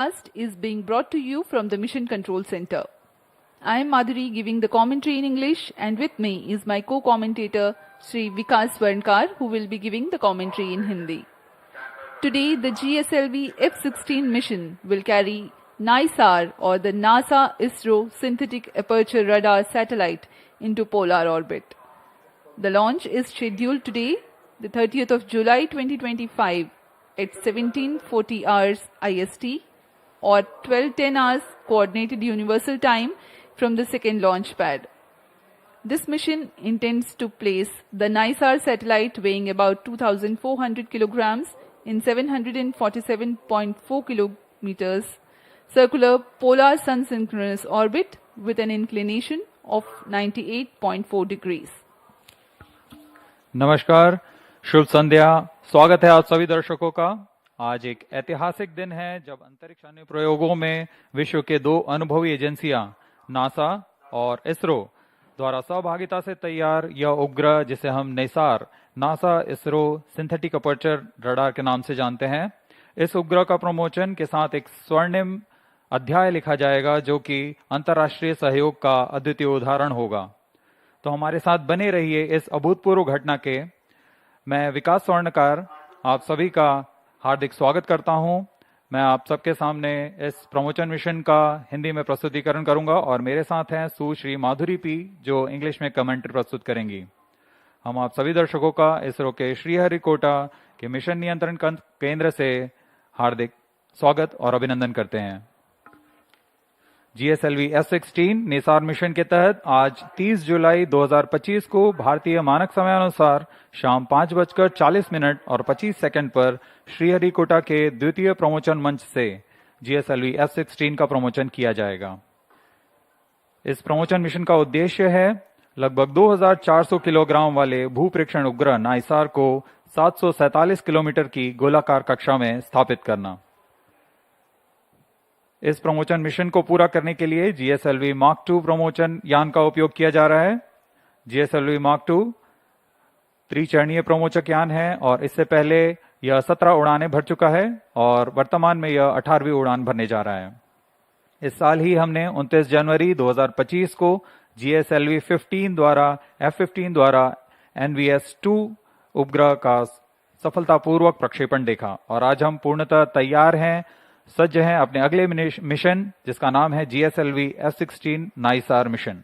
Podcast is being brought to you from the Mission Control Center. I am Madhuri giving the commentary in English, and with me is my co-commentator Sri Vikas Swarnkar, who will be giving the commentary in Hindi. Today, the GSLV-F16 mission will carry NISAR, or the NASA-ISRO Synthetic Aperture Radar satellite, into polar orbit. The launch is scheduled today, the 30th of July 2025 at 17:40 hours IST or 12:10 hours Coordinated Universal Time from the second launch pad. This mission intends to place the NISAR satellite weighing about 2,400 kilograms in 747.4 kilometers circular polar Sun-synchronous orbit with an inclination of 98.4 degrees. नमस्कार, शुभ संध्या। स्वागत है आप सभी दर्शकों का। आज एक ऐतिहासिक दिन है जब अंतरिक्ष अनुप्रयोगों में विश्व के दो अनुभवी एजेंसियां नासा और इसरो द्वारा सहभागिता से तैयार यह उपग्रह, जिसे हम Nisar NASA ISRO synthetic aperture radar के नाम से जानते हैं, इस उपग्रह का प्रमोशन के साथ एक स्वर्णिम अध्याय लिखा जाएगा जो कि अंतर्राष्ट्रीय सहयोग का अद्वितीय उदाहरण होगा। तो हमारे साथ बने रहिए इस अभूतपूर्व घटना के। मैं विकास स्वर्णकार आप सभी का हार्दिक स्वागत करता हूं। मैं आप सबके सामने इस प्रमोशन मिशन का हिंदी में प्रस्तुतिकरण करूंगा और मेरे साथ हैं सुश्री माधुरी पी, जो इंग्लिश में कमेंट्री प्रस्तुत करेंगी। हम आप सभी दर्शकों का इसरो के श्रीहरिकोटा के मिशन नियंत्रण केंद्र से हार्दिक स्वागत और अभिनंदन करते हैं। GSLV-F16 निसार मिशन के तहत आज 30 जुलाई 2025 को भारतीय मानक समयानुसार शाम 5:40 और 25 सेकंड पर श्रीहरिकोटा के द्वितीय प्रमोशन मंच से GSLV-F16 का प्रमोशन किया जाएगा। इस प्रमोशन मिशन का उद्देश्य है लगभग 2400 किलोग्राम वाले भूप्रेक्षण उपग्रह नाइसार को 747 किलोमीटर की गोलाकार कक्षा में स्थापित करना। इस प्रमोशन मिशन को पूरा करने के लिए GSLV मार्क 2 प्रमोशन यान का उपयोग किया जा रहा है। GSLV मार्क 2 त्रिचरणीय प्रमोचक यान है और इससे पहले यह 17 उड़ानें भर चुका है और वर्तमान में यह 18वीं उड़ान भरने जा रहा है। इस साल ही हमने 29 जनवरी 2025 को GSLV-15 द्वारा NVS-2 उपग्रह का सफलतापूर्वक प्रक्षेपण देखा और आज हम पूर्णतः तैयार हैं, सज्ज हैं अपने अगले मिशन, जिसका नाम है GSLV-F16 NISAR mission.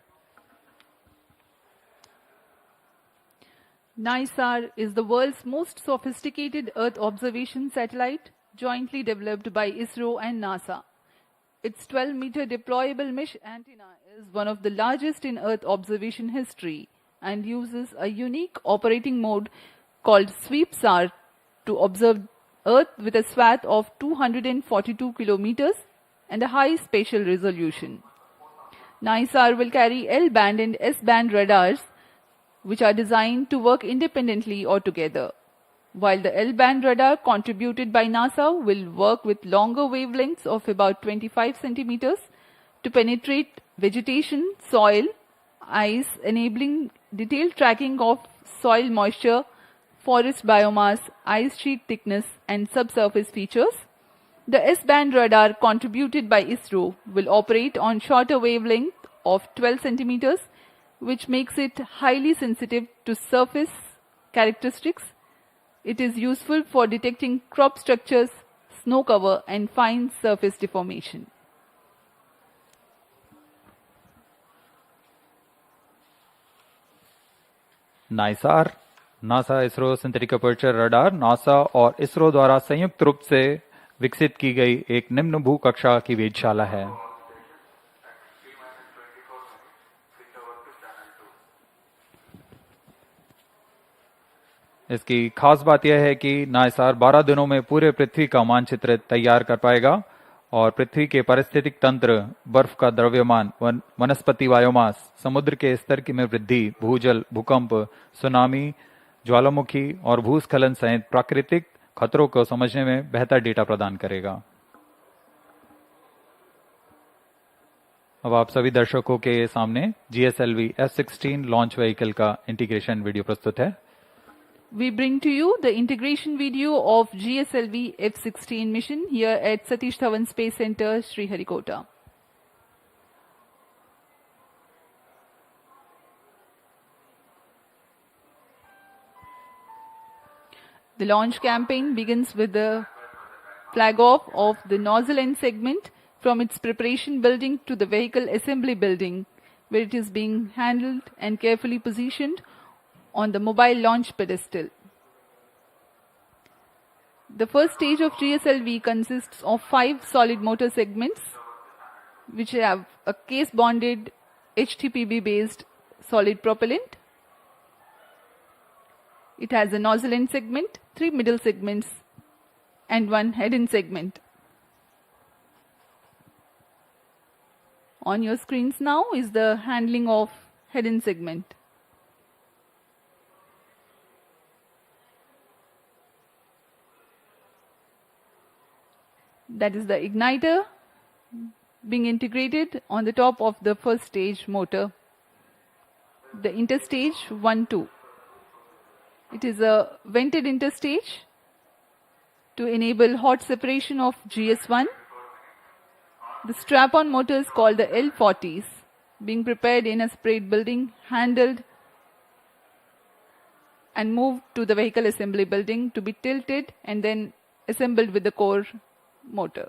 NISAR is the world's most sophisticated Earth observation satellite, jointly developed by ISRO and NASA. Its 12-meter deployable mesh antenna is one of the largest in Earth observation history and uses a unique operating mode called Sweep SAR to observe Earth with a swath of 242 kilometers and a high spatial resolution. NISAR will carry L-band and S-band radars, which are designed to work independently or together. While the L-band radar contributed by NASA will work with longer wavelengths of about 25 centimeters to penetrate vegetation, soil, ice, enabling detailed tracking of soil moisture, forest biomass, ice sheet thickness, and subsurface features. The S-band radar contributed by ISRO will operate on shorter wavelength of 12 centimeters, which makes it highly sensitive to surface characteristics. It is useful for detecting crop structures, snow cover, and fine surface deformation. NISAR NASA ISRO synthetic aperture radar NASA और इसरो द्वारा संयुक्त रूप से विकसित की गई एक निम्न भू कक्षा की वेधशाला है। इसकी खास बात यह है कि नाइसार 12 दिनों में पूरे पृथ्वी का मानचित्र तैयार कर पाएगा और पृथ्वी के पारिस्थितिक तंत्र, बर्फ का द्रव्यमान, वनस्पति बायोमास, समुद्र के स्तर में वृद्धि, भूजल, भूकंप, सुनामी, ज्वालामुखी और भूस्खलन सहित प्राकृतिक खतरों को समझने में बेहतर डेटा प्रदान करेगा। अब आप सभी दर्शकों के सामने GSLV-F16 लॉन्च व्हीकल का इंटीग्रेशन वीडियो प्रस्तुत है। We bring to you the integration video of GSLV-F16 mission here at Satish Dhawan Space Center, Sriharikota. The launch campaign begins with the flag off of the nozzle end segment from its preparation building to the vehicle assembly building, where it is being handled and carefully positioned on the mobile launch pedestal. The first stage of GSLV consists of 5 solid motor segments which have a case bonded HTPB based solid propellant. It has a nozzle end segment, 3 middle segments and 1 head end segment. On your screens now is the handling of head end segment. That is the igniter being integrated on the top of the first stage motor, the interstage 1-2. It is a vented interstage to enable hot separation of GS1. The strap-on motors called the L40s being prepared in a separate building, handled and moved to the vehicle assembly building to be tilted and then assembled with the core motor.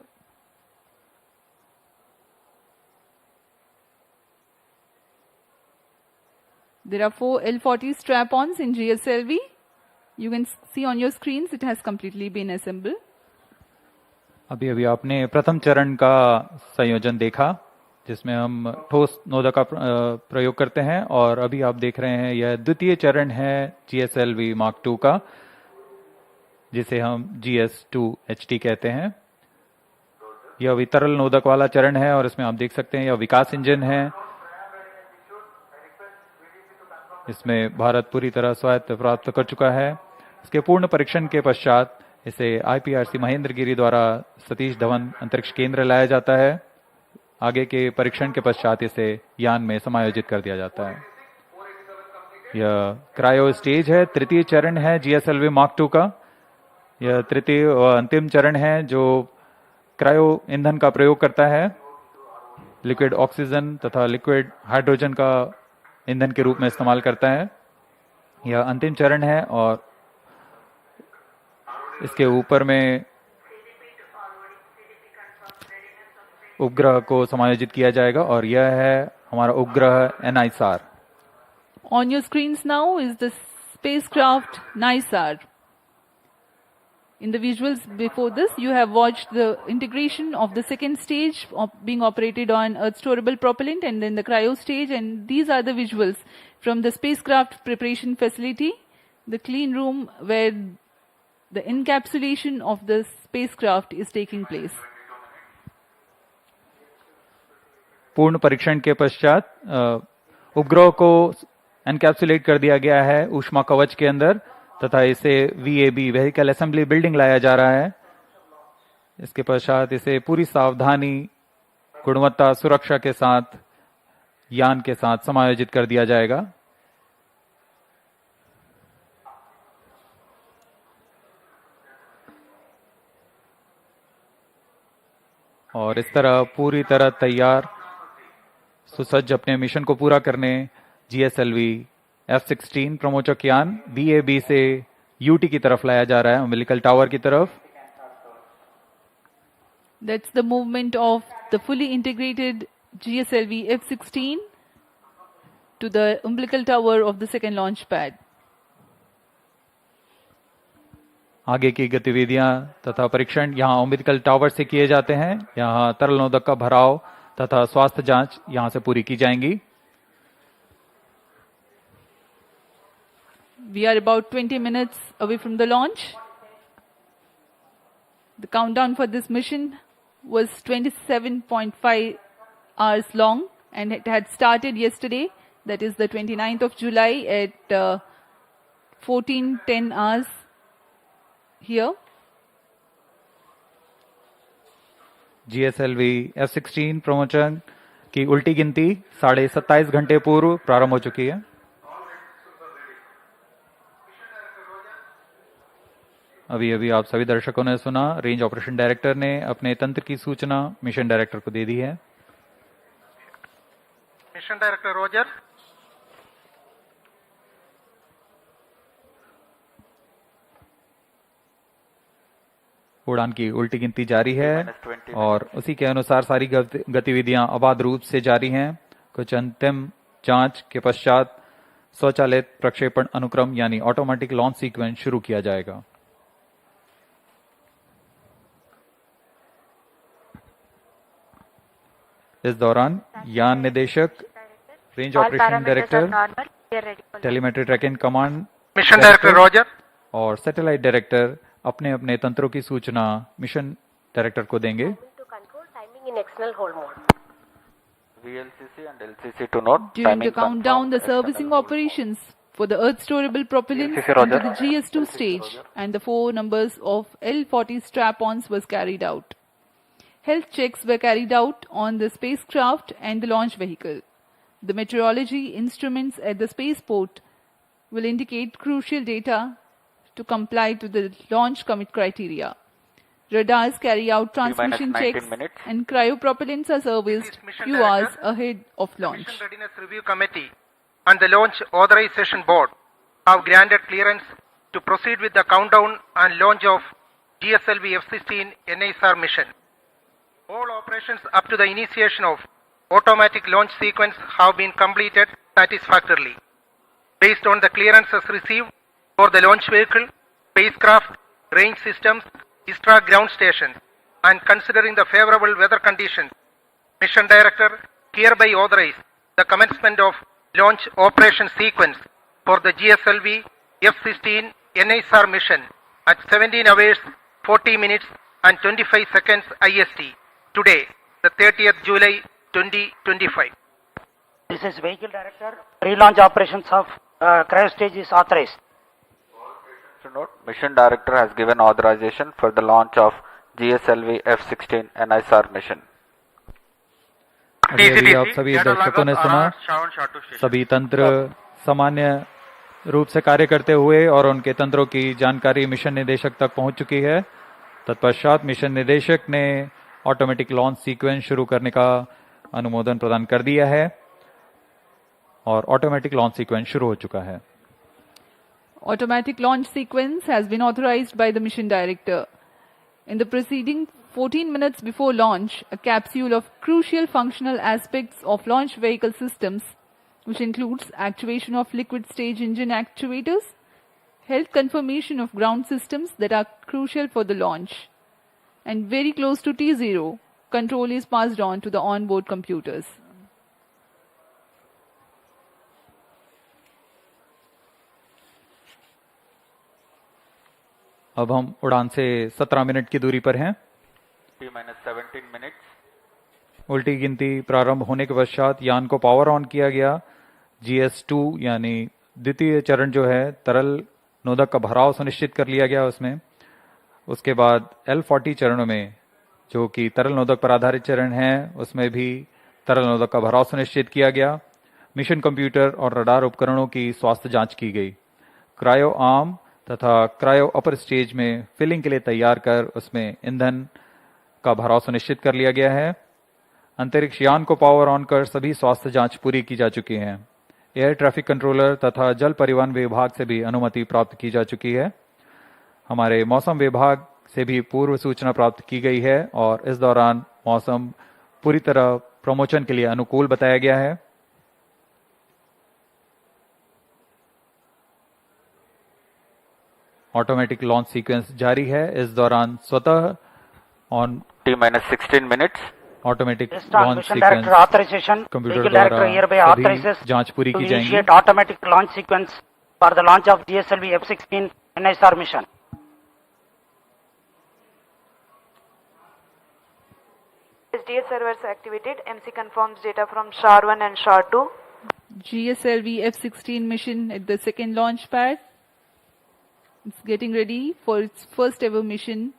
There are 4 L40 strap-ons in GSLV. You can see on your screens it has completely been assembled. अभी अभी आपने प्रथम चरण का संयोजन देखा जिसमें हम ठोस नोदक का प्रयोग करते हैं और अभी आप देख रहे हैं यह द्वितीय चरण है GSLV Mark II का जिसे हम GS2HT कहते हैं। यह अभी तरल नोदक वाला चरण है और इसमें आप देख सकते हैं यह विकास इंजन है। इसमें भारत पूरी तरह स्वायत्त प्राप्त कर चुका है। इसके पूर्ण परीक्षण के पश्चात इसे IPRC महेंद्रगिरी द्वारा सतीश धवन अंतरिक्ष केंद्र लाया जाता है। आगे के परीक्षण के पश्चात इसे यान में समायोजित कर दिया जाता है। यह क्रायो स्टेज है, तृतीय चरण है GSLV Mark II का। यह तृतीय और अंतिम चरण है जो क्रायो ईंधन का प्रयोग करता है, लिक्विड ऑक्सीजन तथा लिक्विड हाइड्रोजन का ईंधन के रूप में इस्तेमाल करता है। यह अंतिम चरण है और इसके ऊपर में उपग्रह को समायोजित किया जाएगा और यह है हमारा उपग्रह NISAR. On your screens now is the spacecraft NISAR. In the visuals before this, you have watched the integration of the second stage of being operated on Earth storable propellant and then the cryo stage, and these are the visuals from the spacecraft preparation facility, the clean room where the encapsulation of the spacecraft is taking place. पूर्ण परीक्षण के पश्चात उपग्रह को encapsulate कर दिया गया है ऊष्मा कवच के अंदर तथा इसे VAB व्हीकल असेंबली बिल्डिंग लाया जा रहा है। इसके पश्चात इसे पूरी सावधानी, गुणवत्ता, सुरक्षा के साथ यान के साथ समायोजित कर दिया जाएगा। और इस तरह पूरी तरह तैयार सुसज्ज अपने मिशन को पूरा करने GSLV F16 प्रमोचक यान VAB से UT की तरफ लाया जा रहा है, अम्बिलिकल टावर की तरफ। That's the movement of the fully integrated GSLV F16 to the umbilical tower of the second launch pad. आगे की गतिविधियां तथा परीक्षण यहां अम्बिलिकल टावर से किए जाते हैं। यहां तरल नोदक का भराव तथा स्वास्थ्य जांच यहां से पूरी की जाएंगी। We are about 20 minutes away from the launch. The countdown for this mission was 27.5 hours long and it had started yesterday, that is the 29th of July at 14:10 hours here. GSLV F16 प्रमोचन की उल्टी गिनती 27.5 घंटे पूर्व प्रारंभ हो चुकी है। अभी अभी आप सभी दर्शकों ने सुना, रेंज ऑपरेशन डायरेक्टर ने अपने तंत्र की सूचना मिशन डायरेक्टर को दे दी है। Mission director Roger. उड़ान की उल्टी गिनती जारी है और उसी के अनुसार सारी गतिविधियां अबाध रूप से जारी हैं। कुछ अंतिम जांच के पश्चात स्वचालित प्रक्षेपण अनुक्रम यानी ऑटोमेटिक लॉन्च सीक्वेंस शुरू किया जाएगा। इस दौरान यान निदेशक, range operation director, telemetry tracking command mission director Roger और सैटेलाइट डायरेक्टर अपने अपने तंत्रों की सूचना मिशन डायरेक्टर को देंगे। During the countdown, the servicing operations for the Earth storable propellants into the GS2 stage and the 4 numbers of L40 strap-ons was carried out. Health checks were carried out on the spacecraft and the launch vehicle. The meteorology instruments at the spaceport will indicate crucial data to comply to the launch commit criteria. Radars carry out transmission checks and cryopropellants are serviced few hours ahead of launch. Mission Readiness Review Committee and the Launch Authorization Board have granted clearance to proceed with the countdown and launch of GSLV-F16 NISAR mission. All operations up to the initiation of automatic launch sequence have been completed satisfactorily. Based on the clearances received for the launch vehicle, spacecraft, range systems, ISRO ground stations, and considering the favorable weather conditions, Mission Director hereby authorized the commencement of launch operation sequence for the GSLV F16 NISR mission at 17 hours 40 minutes and 25 seconds IST today, the 30th July 2025. This is Vehicle Director. Pre-launch operations of cryo stage is authorized. To note, Mission Director has given authorization for the launch of GSLV-F16 NISR mission. अभी आप सभी दर्शकों ने सुना, सभी तंत्र सामान्य रूप से कार्य करते हुए और उनके तंत्रों की जानकारी मिशन निदेशक तक पहुंच चुकी है। तत्पश्चात मिशन निदेशक ने ऑटोमेटिक लॉन्च सीक्वेंस शुरू करने का अनुमोदन प्रदान कर दिया है और ऑटोमेटिक लॉन्च सीक्वेंस शुरू हो चुका है। Automatic launch sequence has been authorized by the mission director. In the preceding 14 minutes before launch, a capsule of crucial functional aspects of launch vehicle systems, which includes actuation of liquid stage engine actuators, health confirmation of ground systems that are crucial for the launch, and very close to T0, control is passed on to the onboard computers. अब हम उड़ान से 17 minute की दूरी पर हैं। T-17 minutes. उल्टी गिनती प्रारंभ होने के पश्चात यान को पावर ऑन किया गया। GS2 यानी द्वितीय चरण जो है, तरल नोदक का भराव सुनिश्चित कर लिया गया उसमें। उसके बाद L40 चरणों में, जो कि तरल नोदक पर आधारित चरण है, उसमें भी तरल नोदक का भराव सुनिश्चित किया गया। मिशन कंप्यूटर और रडार उपकरणों की स्वास्थ्य जांच की गई। क्रायो आर्म तथा क्रायो अपर स्टेज में फिलिंग के लिए तैयार कर उसमें ईंधन का भराव सुनिश्चित कर लिया गया है। अंतरिक्ष यान को पावर ऑन कर सभी स्वास्थ्य जांच पूरी की जा चुकी है। एयर ट्रैफिक कंट्रोलर तथा जल परिवहन विभाग से भी अनुमति प्राप्त की जा चुकी है। हमारे मौसम विभाग से भी पूर्व सूचना प्राप्त की गई है और इस दौरान मौसम पूरी तरह प्रमोशन के लिए अनुकूल बताया गया है। ऑटोमेटिक लॉन्च सीक्वेंस जारी है। इस दौरान स्वतः on T-16 minutes. Automatic Based on launch Mission Director sequence authorization, computer Vehicle द्वारा Director hereby सभी authorizes जांच पूरी to की जाएंगी। initiate automatic launch sequence for the launch of GSLV F16 NISR mission. SDS servers activated. MC confirms data from SHAR-1 and SHAR-2. GSLV F16 mission at the second launch pad. It's getting ready for its first ever mission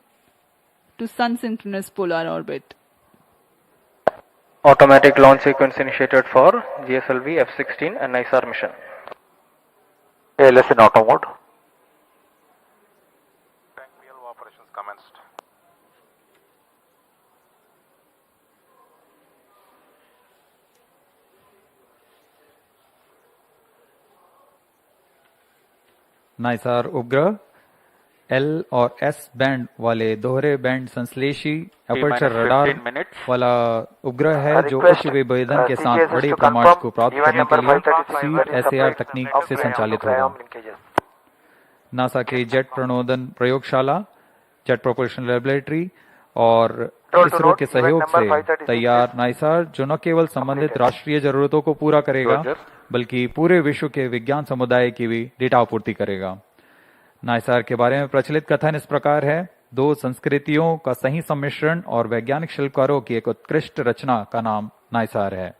to Sun-synchronous polar orbit. Automatic launch sequence initiated for GSLV F16 and NISAR mission. ALS in auto mode. नाइसार उपग्रह L और S band वाले दोहरे band संश्लेषी aperture radar वाला उपग्रह है जो उच्च विभेदन के साथ बड़े प्रमाण को प्राप्त करने के लिए CSAR तकनीक से संचालित होगा। नासा के जेट प्रणोदन प्रयोगशाला, जेट प्रोपल्शन लैबोरेटरी और इसरो के सहयोग से तैयार नाइसार जो न केवल संबंधित राष्ट्रीय जरूरतों को पूरा करेगा बल्कि पूरे विश्व के विज्ञान समुदाय की भी डेटा आपूर्ति करेगा। नाइसार के बारे में प्रचलित कथन इस प्रकार है: दो संस्कृतियों का सही सम्मिश्रण और वैज्ञानिक शिल्पकारों की एक उत्कृष्ट रचना का नाम नाइसार है।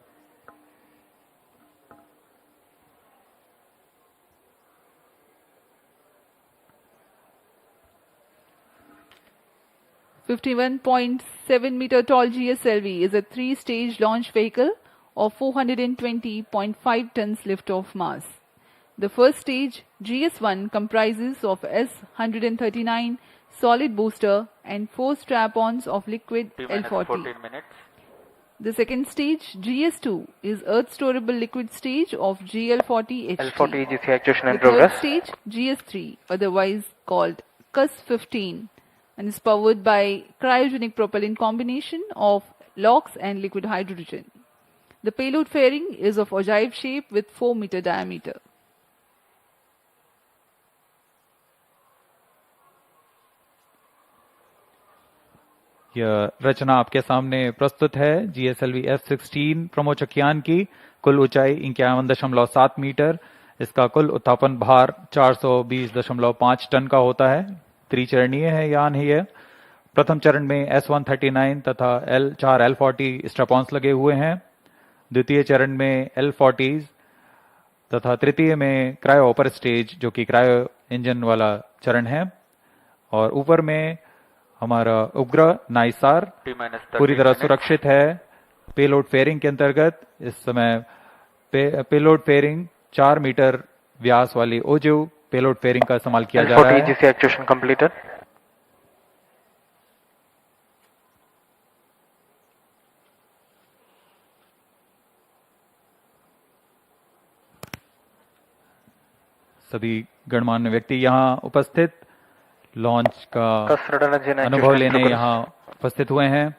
.7-meter tall GSLV is a three-stage launch vehicle of 420.5 tons liftoff mass. The first stage, GS1, comprises of S-139 solid booster and 4 strap-ons of liquid L40. The second stage, GS2, is Earth storable liquid stage of GL40 HT. L40 GC actuation in The third progress. stage, GS3, otherwise called CUS-15, and is powered by cryogenic propellant combination of LOX and liquid hydrogen. The payload fairing is of ogive shape with 4-meter diameter. यह रचना आपके सामने प्रस्तुत है GSLV F16 प्रमोचकयान की। कुल ऊंचाई 51.7 metre. इसका कुल उत्थापन भार 420.5 टन का होता है। त्रिचरणीय है यान है यह। प्रथम चरण में S-139 तथा चार L40 स्ट्रैप-ऑन्स लगे हुए हैं। द्वितीय चरण में L40 तथा तृतीय में क्रायो अपर स्टेज जो कि क्रायो इंजन वाला चरण है। और ऊपर में हमारा उपग्रह नाइसार पूरी तरह सुरक्षित है। पेलोड फेयरिंग के अंतर्गत इस समय पेलोड फेयरिंग 4 मीटर व्यास वाली ओजिव पेलोड फेयरिंग का इस्तेमाल किया जा रहा है। GC actuation completed. सभी गणमान्य व्यक्ति यहाँ उपस्थित लॉन्च का अनुभव लेने यहाँ उपस्थित हुए हैं।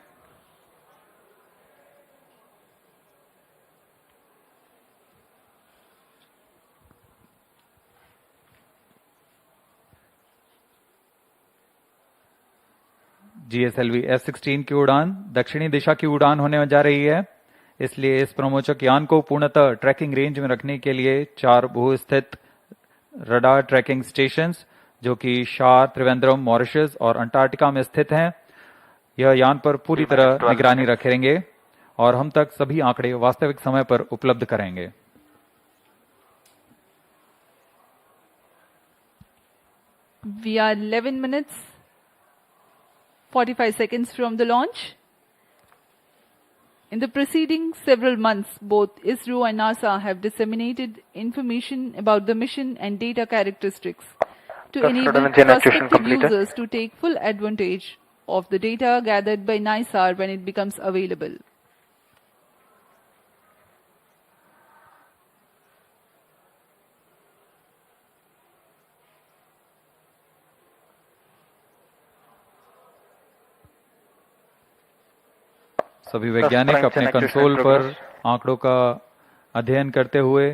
GSLV F16 की उड़ान दक्षिणी दिशा की उड़ान होने जा रही है, इसलिए इस प्रमोचक यान को पूर्णतः ट्रैकिंग रेंज में रखने के लिए 4 भू-स्थित रडार ट्रैकिंग स्टेशंस जो कि शार, त्रिवेंद्रम, मॉरिशस और अंटार्कटिका में स्थित हैं, यह यान पर पूरी तरह निगरानी रखेंगे और हम तक सभी आंकड़े वास्तविक समय पर उपलब्ध करेंगे। We are 11 minutes 45 seconds from the launch. In the preceding several months, both ISRO and NASA have disseminated information about the mission and data characteristics to enable prospective users to take full advantage of the data gathered by NISAR when it becomes available. सभी वैज्ञानिक अपने console पर आंकड़ों का अध्ययन करते हुए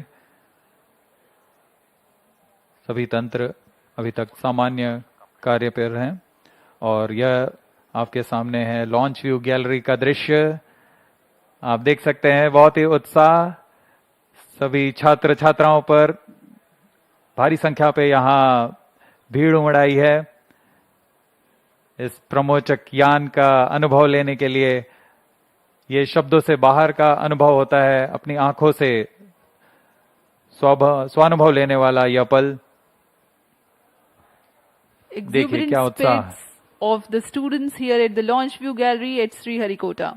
सभी तंत्र अभी तक सामान्य कार्य पर हैं और यह आपके सामने है लॉन्च व्यू गैलरी का दृश्य। आप देख सकते हैं बहुत ही उत्साह सभी छात्र छात्राओं पर भारी संख्या पे यहाँ भीड़ उमड़ आई है इस प्रमोचक यान का अनुभव लेने के लिए। ये शब्दों से बाहर का अनुभव होता है, अपनी आंखों से स्वानुभव लेने वाला यह पल। देखिए क्या उत्साह of the students here at the launch view gallery at Sriharikota.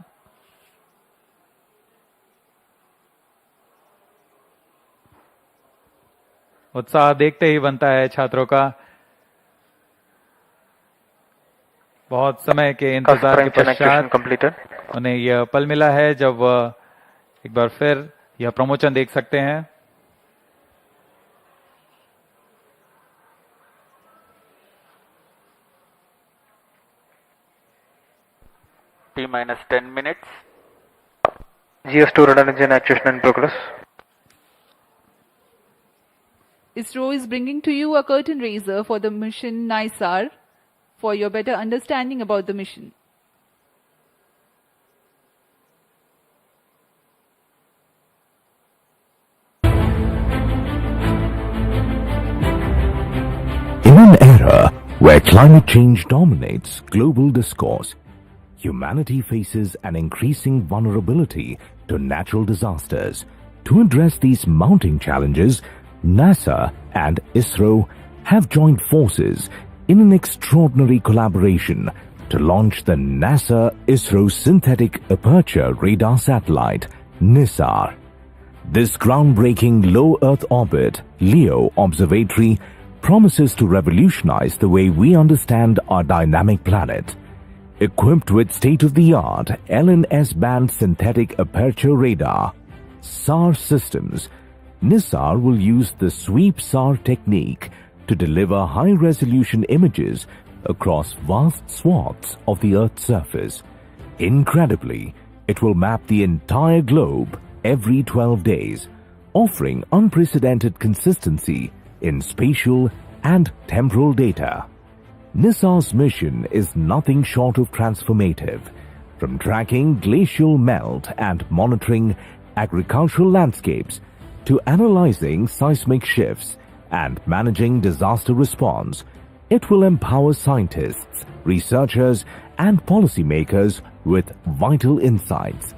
उत्साह देखते ही बनता है छात्रों का। बहुत समय के इंतजार के पश्चात उन्हें यह पल मिला है जब वह एक बार फिर यह प्रमोशन देख सकते हैं। T minus 10 minutes. GS2 radar engine actuation in progress. ISRO is bringing to you a curtain raiser for the mission NISAR for your better understanding about the mission. In an era where climate change dominates global discourse, humanity faces an increasing vulnerability to natural disasters. To address these mounting challenges, NASA and ISRO have joined forces in an extraordinary collaboration to launch the NASA-ISRO Synthetic Aperture Radar satellite, NISAR. This groundbreaking low Earth orbit LEO observatory promises to revolutionize the way we understand our dynamic planet. Equipped with state-of-the-art LNS-band synthetic aperture radar, SAR systems, NISAR will use the sweep SAR technique to deliver high-resolution images across vast swaths of the Earth's surface. Incredibly, it will map the entire globe every 12 days, offering unprecedented consistency in spatial and temporal data. NISAR's mission is nothing short of transformative. From tracking glacial melt and monitoring agricultural landscapes to analyzing seismic shifts and managing disaster response, it will empower scientists, researchers, and policymakers with vital insights.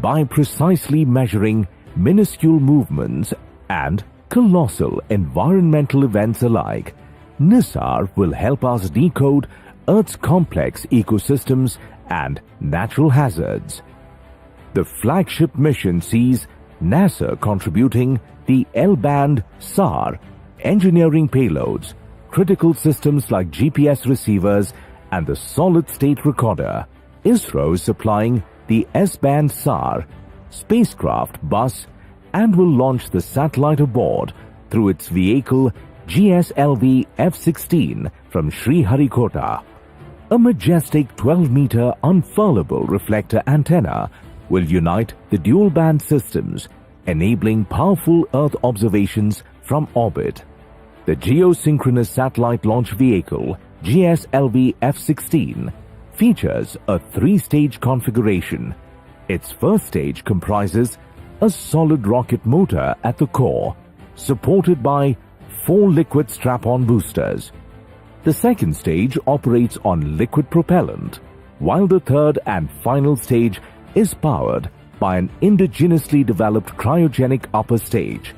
By precisely measuring minuscule movements and colossal environmental events alike, NISAR will help us decode Earth's complex ecosystems and natural hazards. The flagship mission sees NASA contributing the L-band SAR, engineering payloads, critical systems like GPS receivers, and the solid-state recorder. ISRO is supplying the S-band SAR, spacecraft bus, and will launch the satellite aboard through its vehicle GSLV-F16 from Sriharikota. A majestic 12-meter unfurlable reflector antenna will unite the dual-band systems, enabling powerful Earth observations from orbit. The geosynchronous satellite launch vehicle GSLV-F16 features a three-stage configuration. Its first stage comprises a solid rocket motor at the core, supported by 4 liquid strap-on boosters. The second stage operates on liquid propellant, while the third and final stage is powered by an indigenously developed cryogenic upper stage.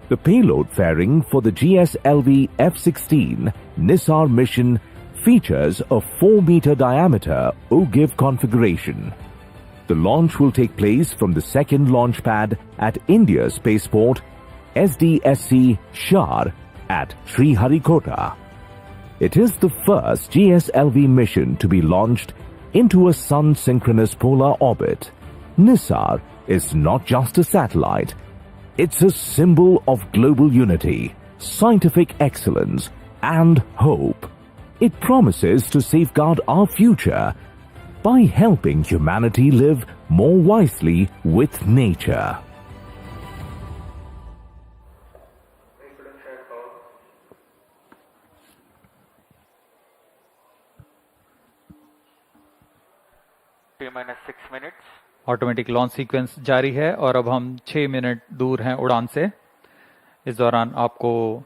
The payload fairing for the GSLV-F16 NISAR mission features a 4-meter diameter OGIV configuration. The launch will take place from the second launch pad at India's spaceport SDSC Shar at Sriharikota. It is the first GSLV mission to be launched into a Sun-synchronous polar orbit. NISAR is not just a satellite, it's a symbol of global unity, scientific excellence, and hope. It promises to safeguard our future by helping humanity live more wisely with nature. T minus 6 minutes. Automatic launch sequence जारी है और अब हम 6 minute दूर हैं उड़ान से। इस दौरान आपको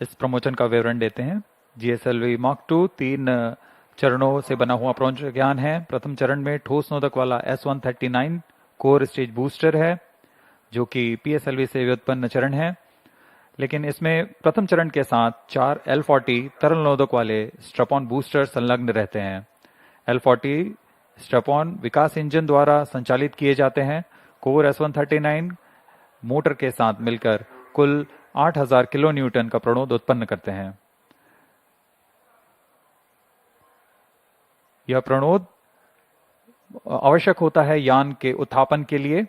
इस प्रमोशन का विवरण देते हैं। GSLV Mark 2 3 चरणों से बना हुआ प्रज्ञान है। प्रथम चरण में ठोस नोदक वाला S139 कोर स्टेज बूस्टर है, जो कि PSLV से व्युत्पन्न चरण है, लेकिन इसमें प्रथम चरण के साथ 4 L40 तरल नोदक वाले स्ट्रपॉन बूस्टर संलग्न रहते हैं। L40 स्ट्रपॉन विकास इंजन द्वारा संचालित किए जाते हैं। कोर S139 मोटर के साथ मिलकर कुल 8000 किलो न्यूटन का प्रणोद उत्पन्न करते हैं। यह प्रणोद आवश्यक होता है यान के उत्थापन के लिए।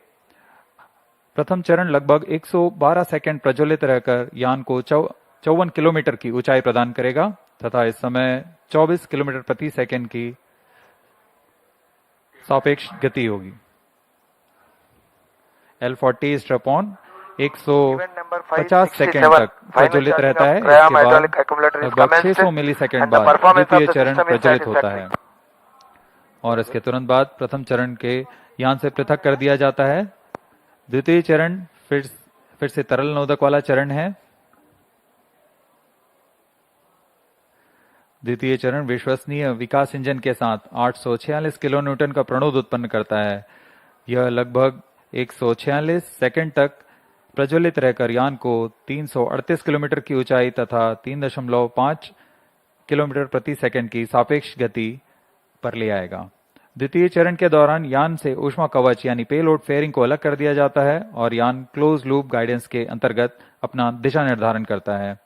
प्रथम चरण लगभग 112 सेकंड प्रज्वलित रहकर यान को 54 किलोमीटर की ऊंचाई प्रदान करेगा तथा इस समय 24 किलोमीटर प्रति सेकंड की सापेक्ष गति होगी। L40 स्ट्रैप-ऑन 150 सेकेंड तक प्रज्वलित रहता है। इसके बाद लगभग 600 मिलीसेकेंड बाद द्वितीय चरण प्रज्वलित होता है और इसके तुरंत बाद प्रथम चरण के यान से पृथक कर दिया जाता है। द्वितीय चरण फिर से तरल नोदक वाला चरण है। द्वितीय चरण विश्वसनीय विकास इंजन के साथ 846 किलोन्यूटन का प्रणोद उत्पन्न करता है। यह लगभग 146 सेकंड तक प्रज्वलित रहकर यान को 338 किलोमीटर की ऊंचाई तथा 3.5 किलोमीटर प्रति सेकंड की सापेक्ष गति पर ले आएगा। द्वितीय चरण के दौरान यान से ऊष्मा कवच यानी पेलोड फेयरिंग को अलग कर दिया जाता है और यान क्लोज लूप गाइडेंस के अंतर्गत अपना दिशा निर्धारण करता है।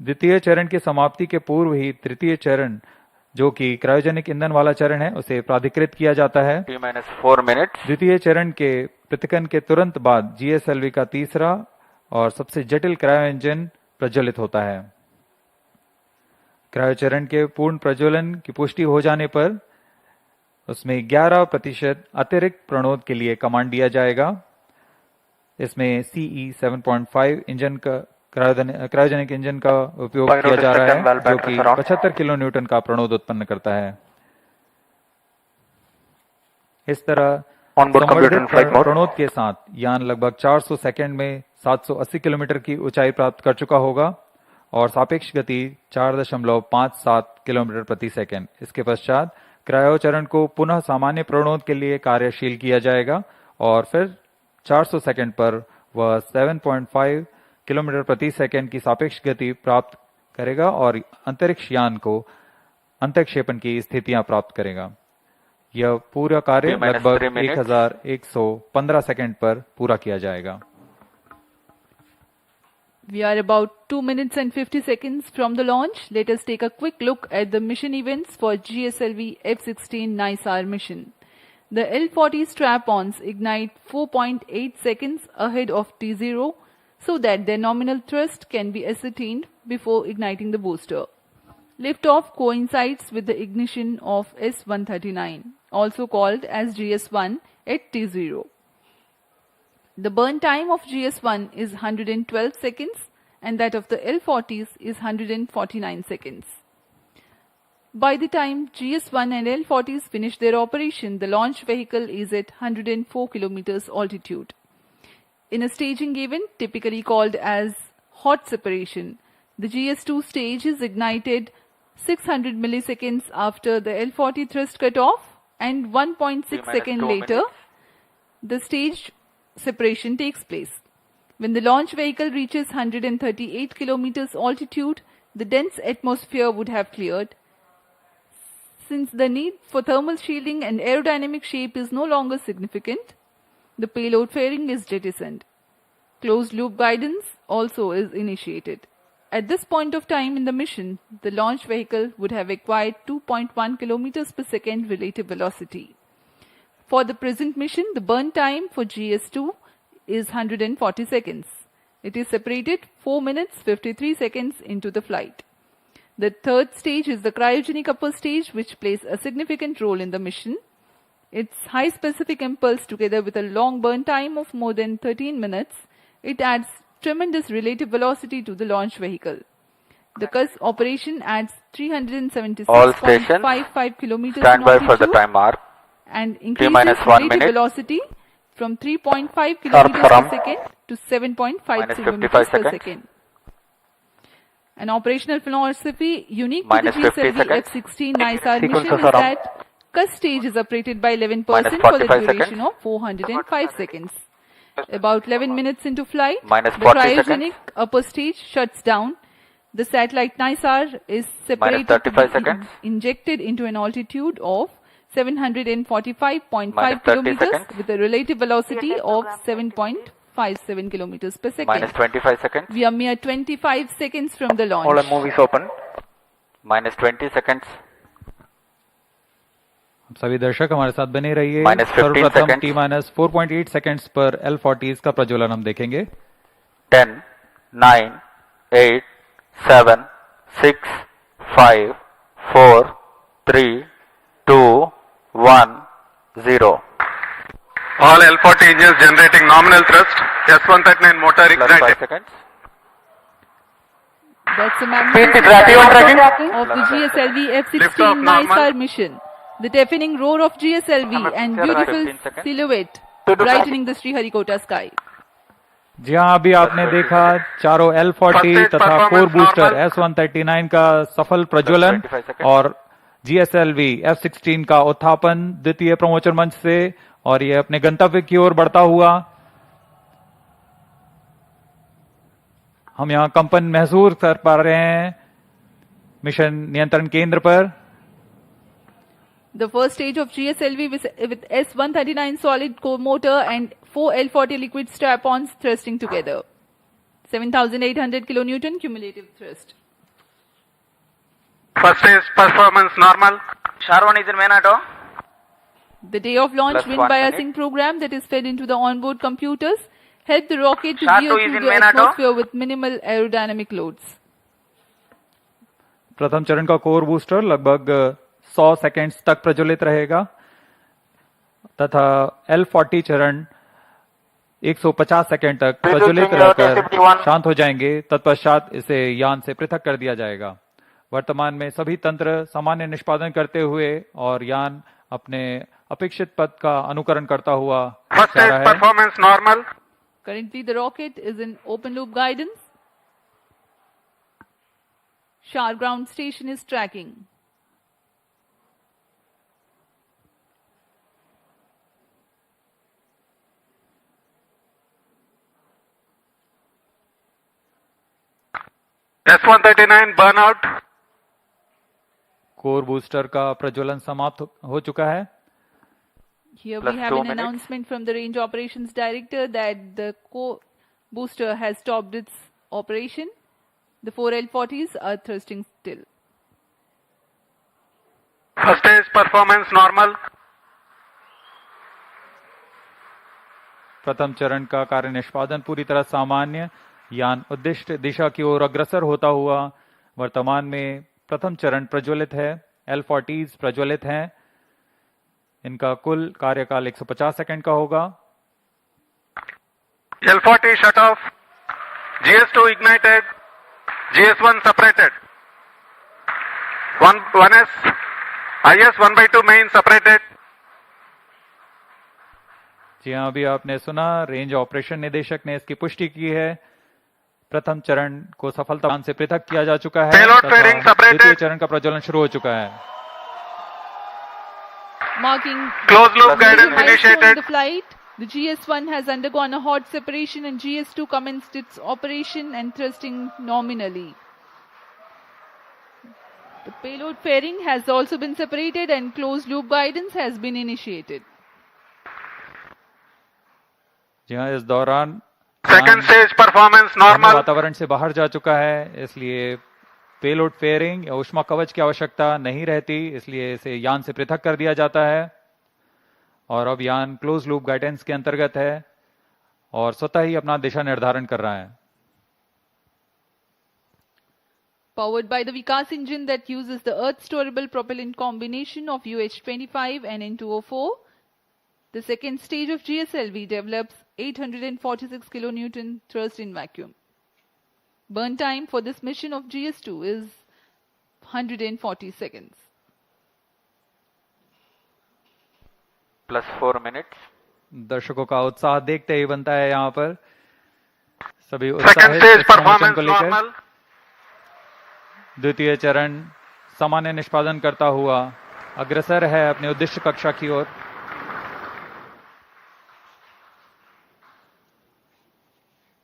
द्वितीय चरण की समाप्ति के पूर्व ही तृतीय चरण, जो कि क्रायोजेनिक ईंधन वाला चरण है, उसे प्राधिकृत किया जाता है। T-4 minutes। द्वितीय चरण के पृथक्करण के तुरंत बाद GSLV का तीसरा और सबसे जटिल क्रायो इंजन प्रज्वलित होता है। क्रायो चरण के पूर्ण प्रज्वलन की पुष्टि हो जाने पर उसमें 11% अतिरिक्त प्रणोद के लिए कमांड दिया जाएगा। इसमें CE 7.5 इंजन का क्रायोजेनिक इंजन का उपयोग किया जा रहा है, जो कि 75 किलो न्यूटन का प्रणोद उत्पन्न करता है। इस तरह संवर्धित प्रणोद के साथ यान लगभग 400 सेकंड में 780 किलोमीटर की ऊंचाई प्राप्त कर चुका होगा और सापेक्ष गति 4.57 किलोमीटर प्रति सेकंड। इसके पश्चात क्रायो चरण को पुनः सामान्य प्रणोद के लिए कार्यशील किया जाएगा और फिर 400 सेकंड पर वह 7.5 किलोमीटर प्रति सेकंड की सापेक्ष गति प्राप्त करेगा और अंतरिक्ष यान को अंतःक्षेपण की स्थितियां प्राप्त करेगा। यह पूरा कार्य लगभग 1115 सेकंड पर पूरा किया जाएगा। We are about 2 minutes and 50 seconds from the launch. Let us take a quick look at the mission events for GSLV-F16 NISAR mission. The L40 strap-ons ignite 4.8 seconds ahead of T0 so that their nominal thrust can be ascertained before igniting the booster. Liftoff coincides with the ignition of S139, also called as GS1 at T0. The burn time of GS1 is 112 seconds and that of the L40s is 149 seconds. By the time GS1 and L40s finish their operation, the launch vehicle is at 104 kilometers altitude. In a staging event typically called as hot separation, the GS2 stage is ignited 600 milliseconds after the L40 thrust cutoff and 1.6 seconds later the stage separation takes place. When the launch vehicle reaches 138 kilometers altitude, the dense atmosphere would have cleared. Since the need for thermal shielding and aerodynamic shape is no longer significant, the payload fairing is jettisoned. Closed loop guidance also is initiated. At this point of time in the mission, the launch vehicle would have acquired 2.1 kilometers per second relative velocity. For the present mission, the burn time for GS2 is 140 seconds. It is separated 4 minutes 53 seconds into the flight. The third stage is the cryogenic upper stage, which plays a significant role in the mission. Its high specific impulse together with a long burn time of more than 13 minutes, it adds tremendous relative velocity to the launch vehicle. The CUS operation adds 376.55 kilometers Stand in by altitude for the time mark. and increases -1 relative minute. velocity from 3.5 kilometers per second to 7.5 -55 kilometers per seconds. second. An operational philosophy unique to the -50 seconds. GSLV-F16 NISAR mission Sequences is are on. that CUS stage is operated by 11% for the 45 duration seconds. of 405 seconds. About 11 minutes into flight, -40 the cryogenic upper stage shuts down. The satellite NISAR is separated to -35 be seconds. injected into an altitude of 745.5 -30 kilometers seconds. with a relative velocity of 7.57 kilometers per second. -25 seconds. We are mere 25 seconds from the launch. All movies open. -20 seconds. सभी दर्शक हमारे साथ बने रहिए। -15 सर्वप्रथम seconds. T-4.8 seconds पर L40s का प्रज्वलन हम देखेंगे। 10, 9, 8, 7, 6, 5, 4, 3, 2, 1, 0. All L40 engines generating nominal thrust. S139 motor Plus 5 ignited. seconds. That's a Speed magnificent tracking. of the GSLV-F16 Liftoff normal. NISAR mission. The deafening roar of GSLV and beautiful 15 seconds. silhouette brightening the Sriharikota sky. जी हाँ, अभी आपने देखा चारों L40 तथा core booster S139 का सफल प्रज्वलन 25 seconds. और GSLV F16 का उत्थापन द्वितीय प्रमोचन मंच से, और ये अपने गंतव्य की ओर बढ़ता हुआ। हम यहाँ कंपन महसूस कर पा रहे हैं मिशन नियंत्रण केंद्र पर। The first stage of GSLV with S139 solid core motor and 4 L40 liquid strap-ons thrusting together. 7,800 kilonewton cumulative thrust. First stage performance normal. SHAR-1 is in main auto. The day of launch Plus wind 1 biasing minute. program that is fed into the onboard computers helped the rocket to SHAR-2 veer is through in the main auto. atmosphere with minimal aerodynamic loads. प्रथम चरण का core booster लगभग 100 seconds तक प्रज्वलित रहेगा तथा L40 चरण 150 second तक प्रज्वलित रहकर शांत हो जाएंगे। तत्पश्चात इसे यान से पृथक कर दिया जाएगा। वर्तमान में सभी तंत्र सामान्य निष्पादन करते हुए और यान अपने अपेक्षित पथ का अनुकरण करता हुआ First जा stage रहा है। performance normal. Currently the rocket is in open loop guidance. SHAR ground station is tracking. S139 burnout. Core booster का प्रज्वलन समाप्त हो चुका है। Here Plus we have 2 an minutes. announcement from the Range Operations Director that the core booster has stopped its operation. The 4 L40s are thrusting still. First stage performance normal. प्रथम चरण का कार्य निष्पादन पूरी तरह सामान्य। यान उद्दिष्ट दिशा की ओर अग्रसर होता हुआ। वर्तमान में प्रथम चरण प्रज्वलित है। L40s प्रज्वलित हैं। इनका कुल कार्यकाल 150 सेकंड का होगा। L40 shut off. GS2 ignited. GS1 separated. 1S. IS 1/2 main separated. जी हाँ, अभी आपने सुना रेंज ऑपरेशन निदेशक ने इसकी पुष्टि की है। प्रथम चरण को सफलता से पृथक किया जा चुका है Payload तथा fairing separated. द्वितीय चरण का प्रज्वलन शुरू हो चुका है। Marking Closed loop the guidance milestone in initiated. the flight, the GS1 has undergone a hot separation and GS2 commenced its operation and thrusting nominally. The payload fairing has also been separated and closed loop guidance has been initiated. जी हाँ, इस दौरान Second stage performance normal. वातावरण से बाहर जा चुका है, इसलिए पेलोड फेयरिंग या ऊष्मा कवच की आवश्यकता नहीं रहती, इसलिए इसे यान से पृथक कर दिया जाता है। और अब यान क्लोज लूप गाइडेंस के अंतर्गत है और स्वतः ही अपना दिशा निर्धारण कर रहा है। Powered by the Vikas engine that uses the Earth storable propellant combination of UH-25 and N2O4, the second stage of GSLV develops 846 kilonewton thrust in vacuum. Burn time for this mission of GS2 is 140 seconds. Plus 4 minutes. दर्शकों का उत्साह देखते ही बनता है यहाँ पर। सभी Second उत्साहित stage इस प्रमोशन performance को लेकर। normal. द्वितीय चरण सामान्य निष्पादन करता हुआ अग्रसर है अपने उद्देश्य कक्षा की ओर।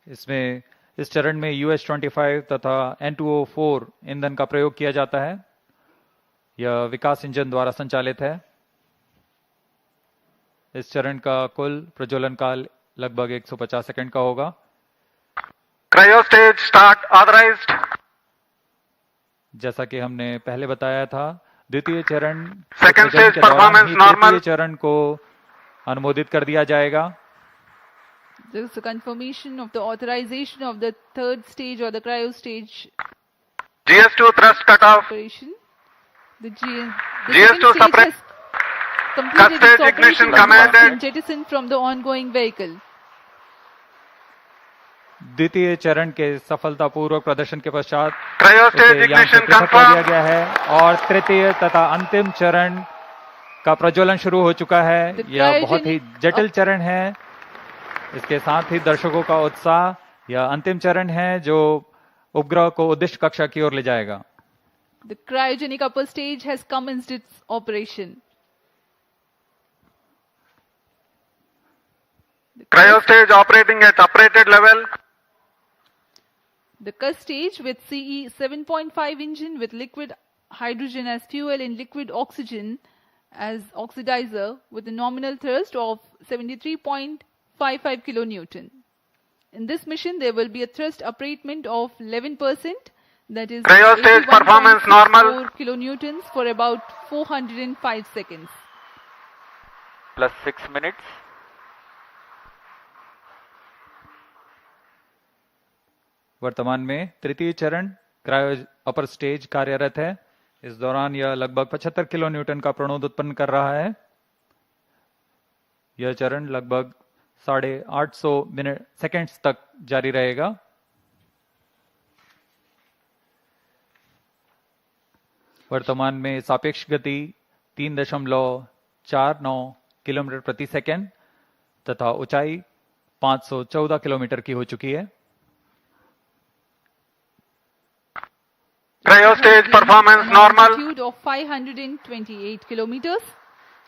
इसमें इस चरण में UH-25 तथा N2O4 ईंधन का प्रयोग किया जाता है। यह विकास इंजन द्वारा संचालित है। इस चरण का कुल प्रज्वलन काल लगभग 150 सेकंड का होगा। Cryo stage start authorized. जैसा कि हमने पहले बताया था, द्वितीय चरण Second प्रज्वलन stage के दौरान performance ही normal. तृतीय चरण को अनुमोदित कर दिया जाएगा। There is a confirmation of the authorization of the third stage or the cryo stage GS2 thrust cutoff. operation. The GS2 second stage separate. has completed Stage its operation ignition and has commanded. been jettisoned from the ongoing vehicle. द्वितीय चरण के सफलतापूर्वक प्रदर्शन के पश्चात Cryostage उसे यहाँ से ignition पृथक कर दिया confirmed. गया है और तृतीय तथा अंतिम चरण का प्रज्वलन शुरू हो चुका है। यह बहुत ही जटिल चरण है। इसके साथ ही दर्शकों का उत्साह, यह अंतिम चरण है जो उपग्रह को उद्दिष्ट कक्षा की ओर ले जाएगा। The cryogenic upper stage has commenced its operation. Cryostage operating at operated level. The Cus stage with CE 7.5 engine with liquid hydrogen as fuel and liquid oxygen as oxidizer with a nominal thrust of 73.55 kilonewton. In this mission, there will be a thrust upratement of 11%, that is Cryostage performance normal. 4 kilonewtons for about 405 seconds. Plus 6 minutes. वर्तमान में तृतीय चरण cryo upper stage कार्यरत है। इस दौरान यह लगभग 75 किलो न्यूटन का प्रणोद उत्पन्न कर रहा है। यह चरण लगभग 850 सेकेंड्स तक जारी रहेगा। वर्तमान में सापेक्ष गति 3.49 किलोमीटर प्रति सेकेंड तथा ऊंचाई 514 किलोमीटर की हो चुकी है। Cryostage performance normal. Altitude of 528 kilometers.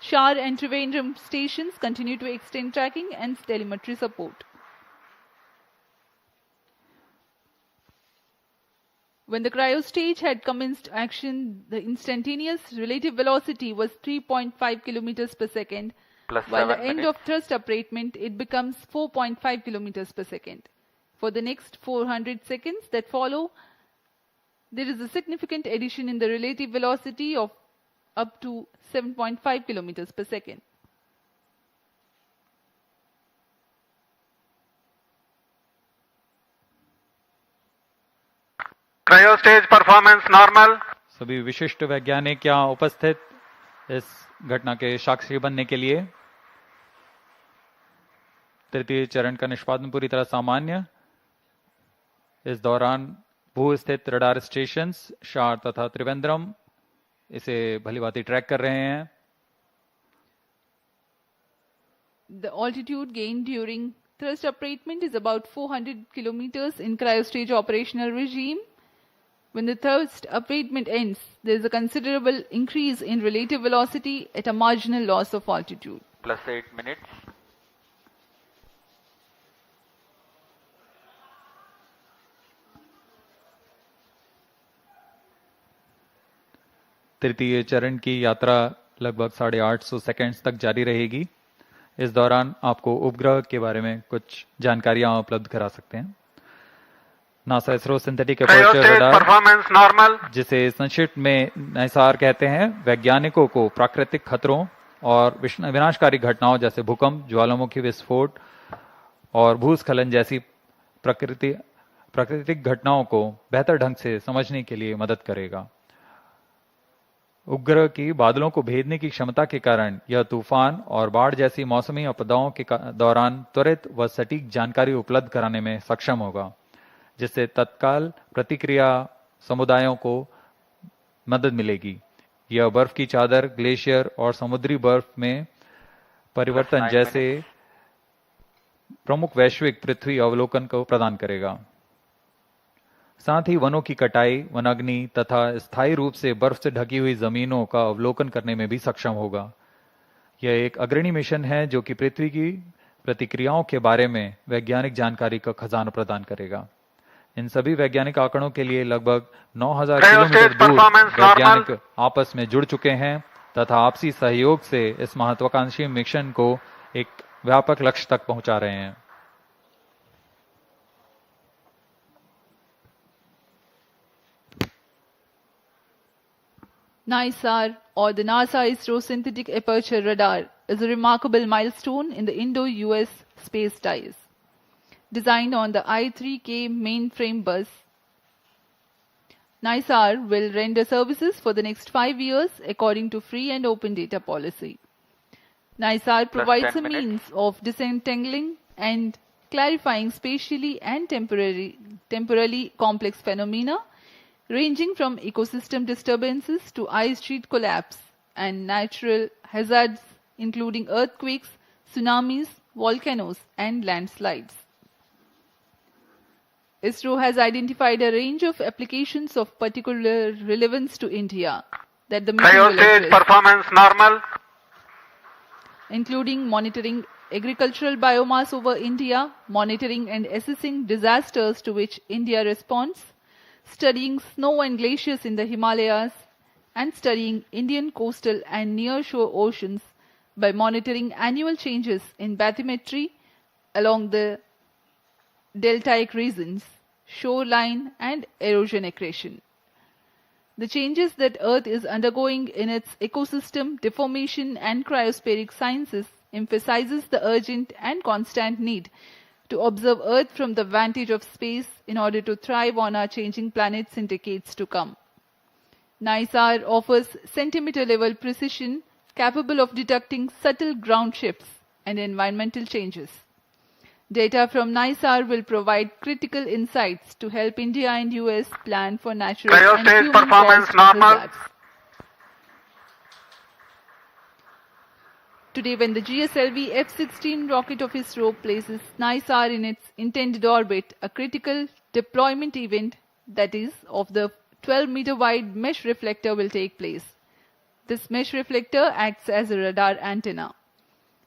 Shar and Trivandrum stations continue to extend tracking and telemetry support. When the cryo stage had commenced action, the instantaneous relative velocity was 3.5 kilometers per second. Plus While the 7 end minutes. of thrust upratement, it becomes 4.5 kilometers per second. For the next 400 seconds that follow, there is a significant addition in the relative velocity of up to 7.5 kilometers per second. Cryostage performance normal. सभी विशिष्ट वैज्ञानिक यहाँ उपस्थित इस घटना के साक्षी बनने के लिए। तृतीय चरण का निष्पादन पूरी तरह सामान्य। इस दौरान भू स्थित रडार स्टेशन शार तथा त्रिवेंद्रम इसे भलीभांति ट्रैक कर रहे हैं। The altitude gained during thrust upratement is about 400 kilometers in cryostage operational regime. When the thrust upratement ends, there is a considerable increase in relative velocity at a marginal loss of altitude. Plus 8 minutes. तृतीय चरण की यात्रा लगभग 850 seconds तक जारी रहेगी। इस दौरान आपको उपग्रह के बारे में कुछ जानकारियां उपलब्ध करा सकते हैं। NASA ISRO synthetic aperture Cryostage radar, performance normal. जिसे संक्षिप्त में नाइसार कहते हैं, वैज्ञानिकों को प्राकृतिक खतरों और विनाशकारी घटनाओं जैसे भूकंप, ज्वालामुखी विस्फोट और भूस्खलन जैसी प्राकृतिक घटनाओं को बेहतर ढंग से समझने के लिए मदद करेगा। उपग्रह की बादलों को भेदने की क्षमता के कारण यह तूफान और बाढ़ जैसी मौसमी आपदाओं के दौरान त्वरित व सटीक जानकारी उपलब्ध कराने में सक्षम होगा, जिससे तत्काल प्रतिक्रिया समुदायों को मदद मिलेगी। यह बर्फ की चादर, ग्लेशियर और समुद्री बर्फ में परिवर्तन जैसे प्रमुख वैश्विक पृथ्वी अवलोकन को प्रदान करेगा। साथ ही वनों की कटाई, वनाग्नि तथा स्थायी रूप से बर्फ से ढकी हुई जमीनों का अवलोकन करने में भी सक्षम होगा। यह एक अग्रणी मिशन है जो कि पृथ्वी की प्रतिक्रियाओं के बारे में वैज्ञानिक जानकारी का खजाना प्रदान करेगा। इन सभी वैज्ञानिक आंकड़ों के लिए लगभग 9000 किलोमीटर दूर वैज्ञानिक आपस में जुड़ चुके हैं तथा आपसी सहयोग से इस महत्वाकांक्षी मिशन को एक व्यापक लक्ष्य तक पहुंचा रहे हैं। NISAR, or the NASA-ISRO Synthetic Aperture Radar, is a remarkable milestone in the Indo-US space ties. Designed on the I-3K mainframe bus, NISAR will render services for the next 5 years according to free and open data policy. NISAR provides 10 a minutes. means of disentangling and clarifying spatially and temporally complex phenomena ranging from ecosystem disturbances to ice sheet collapse and natural hazards including earthquakes, tsunamis, volcanoes and landslides. ISRO has identified a range of applications of particular relevance to India that the mission will Cryostage address, performance normal. including monitoring agricultural biomass over India, monitoring and assessing disasters to which India responds, studying snow and glaciers in the Himalayas, and studying Indian coastal and near-shore oceans by monitoring annual changes in bathymetry along the deltaic regions, shoreline and erosion accretion. The changes that Earth is undergoing in its ecosystem, deformation and cryospheric sciences emphasizes the urgent and constant need to observe Earth from the vantage of space in order to thrive on our changing planets in decades to come. NISAR offers centimeter-level precision capable of detecting subtle ground shifts and environmental changes. Data from NISAR will provide critical insights to help India and US plan for natural and Cryostage human-caused performance normal. hazards. Today, when the GSLV-F16 rocket of ISRO places NISAR in its intended orbit, a critical deployment event, that is, of the 12-meter wide mesh reflector will take place. This mesh reflector acts as a radar antenna.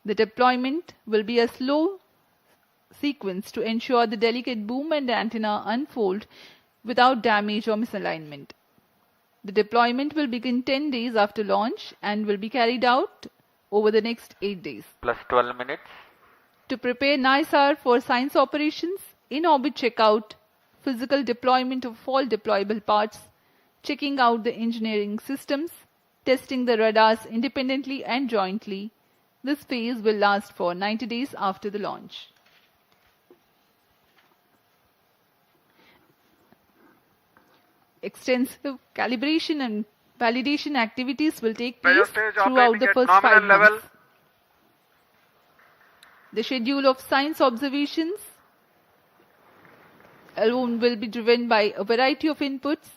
The deployment will be a slow sequence to ensure the delicate boom and antenna unfold without damage or misalignment. The deployment will begin 10 days after launch and will be carried out over the next 8 days. Plus 12 minutes. To prepare NISAR for science operations, in-orbit checkout, physical deployment of all deployable parts, checking out the engineering systems, testing the radars independently and jointly. This phase will last for 90 days after the launch. Extensive calibration and validation activities will take place Cryostage throughout operating the at first 5 nominal level. months. The schedule of science observations alone will be driven by a variety of inputs,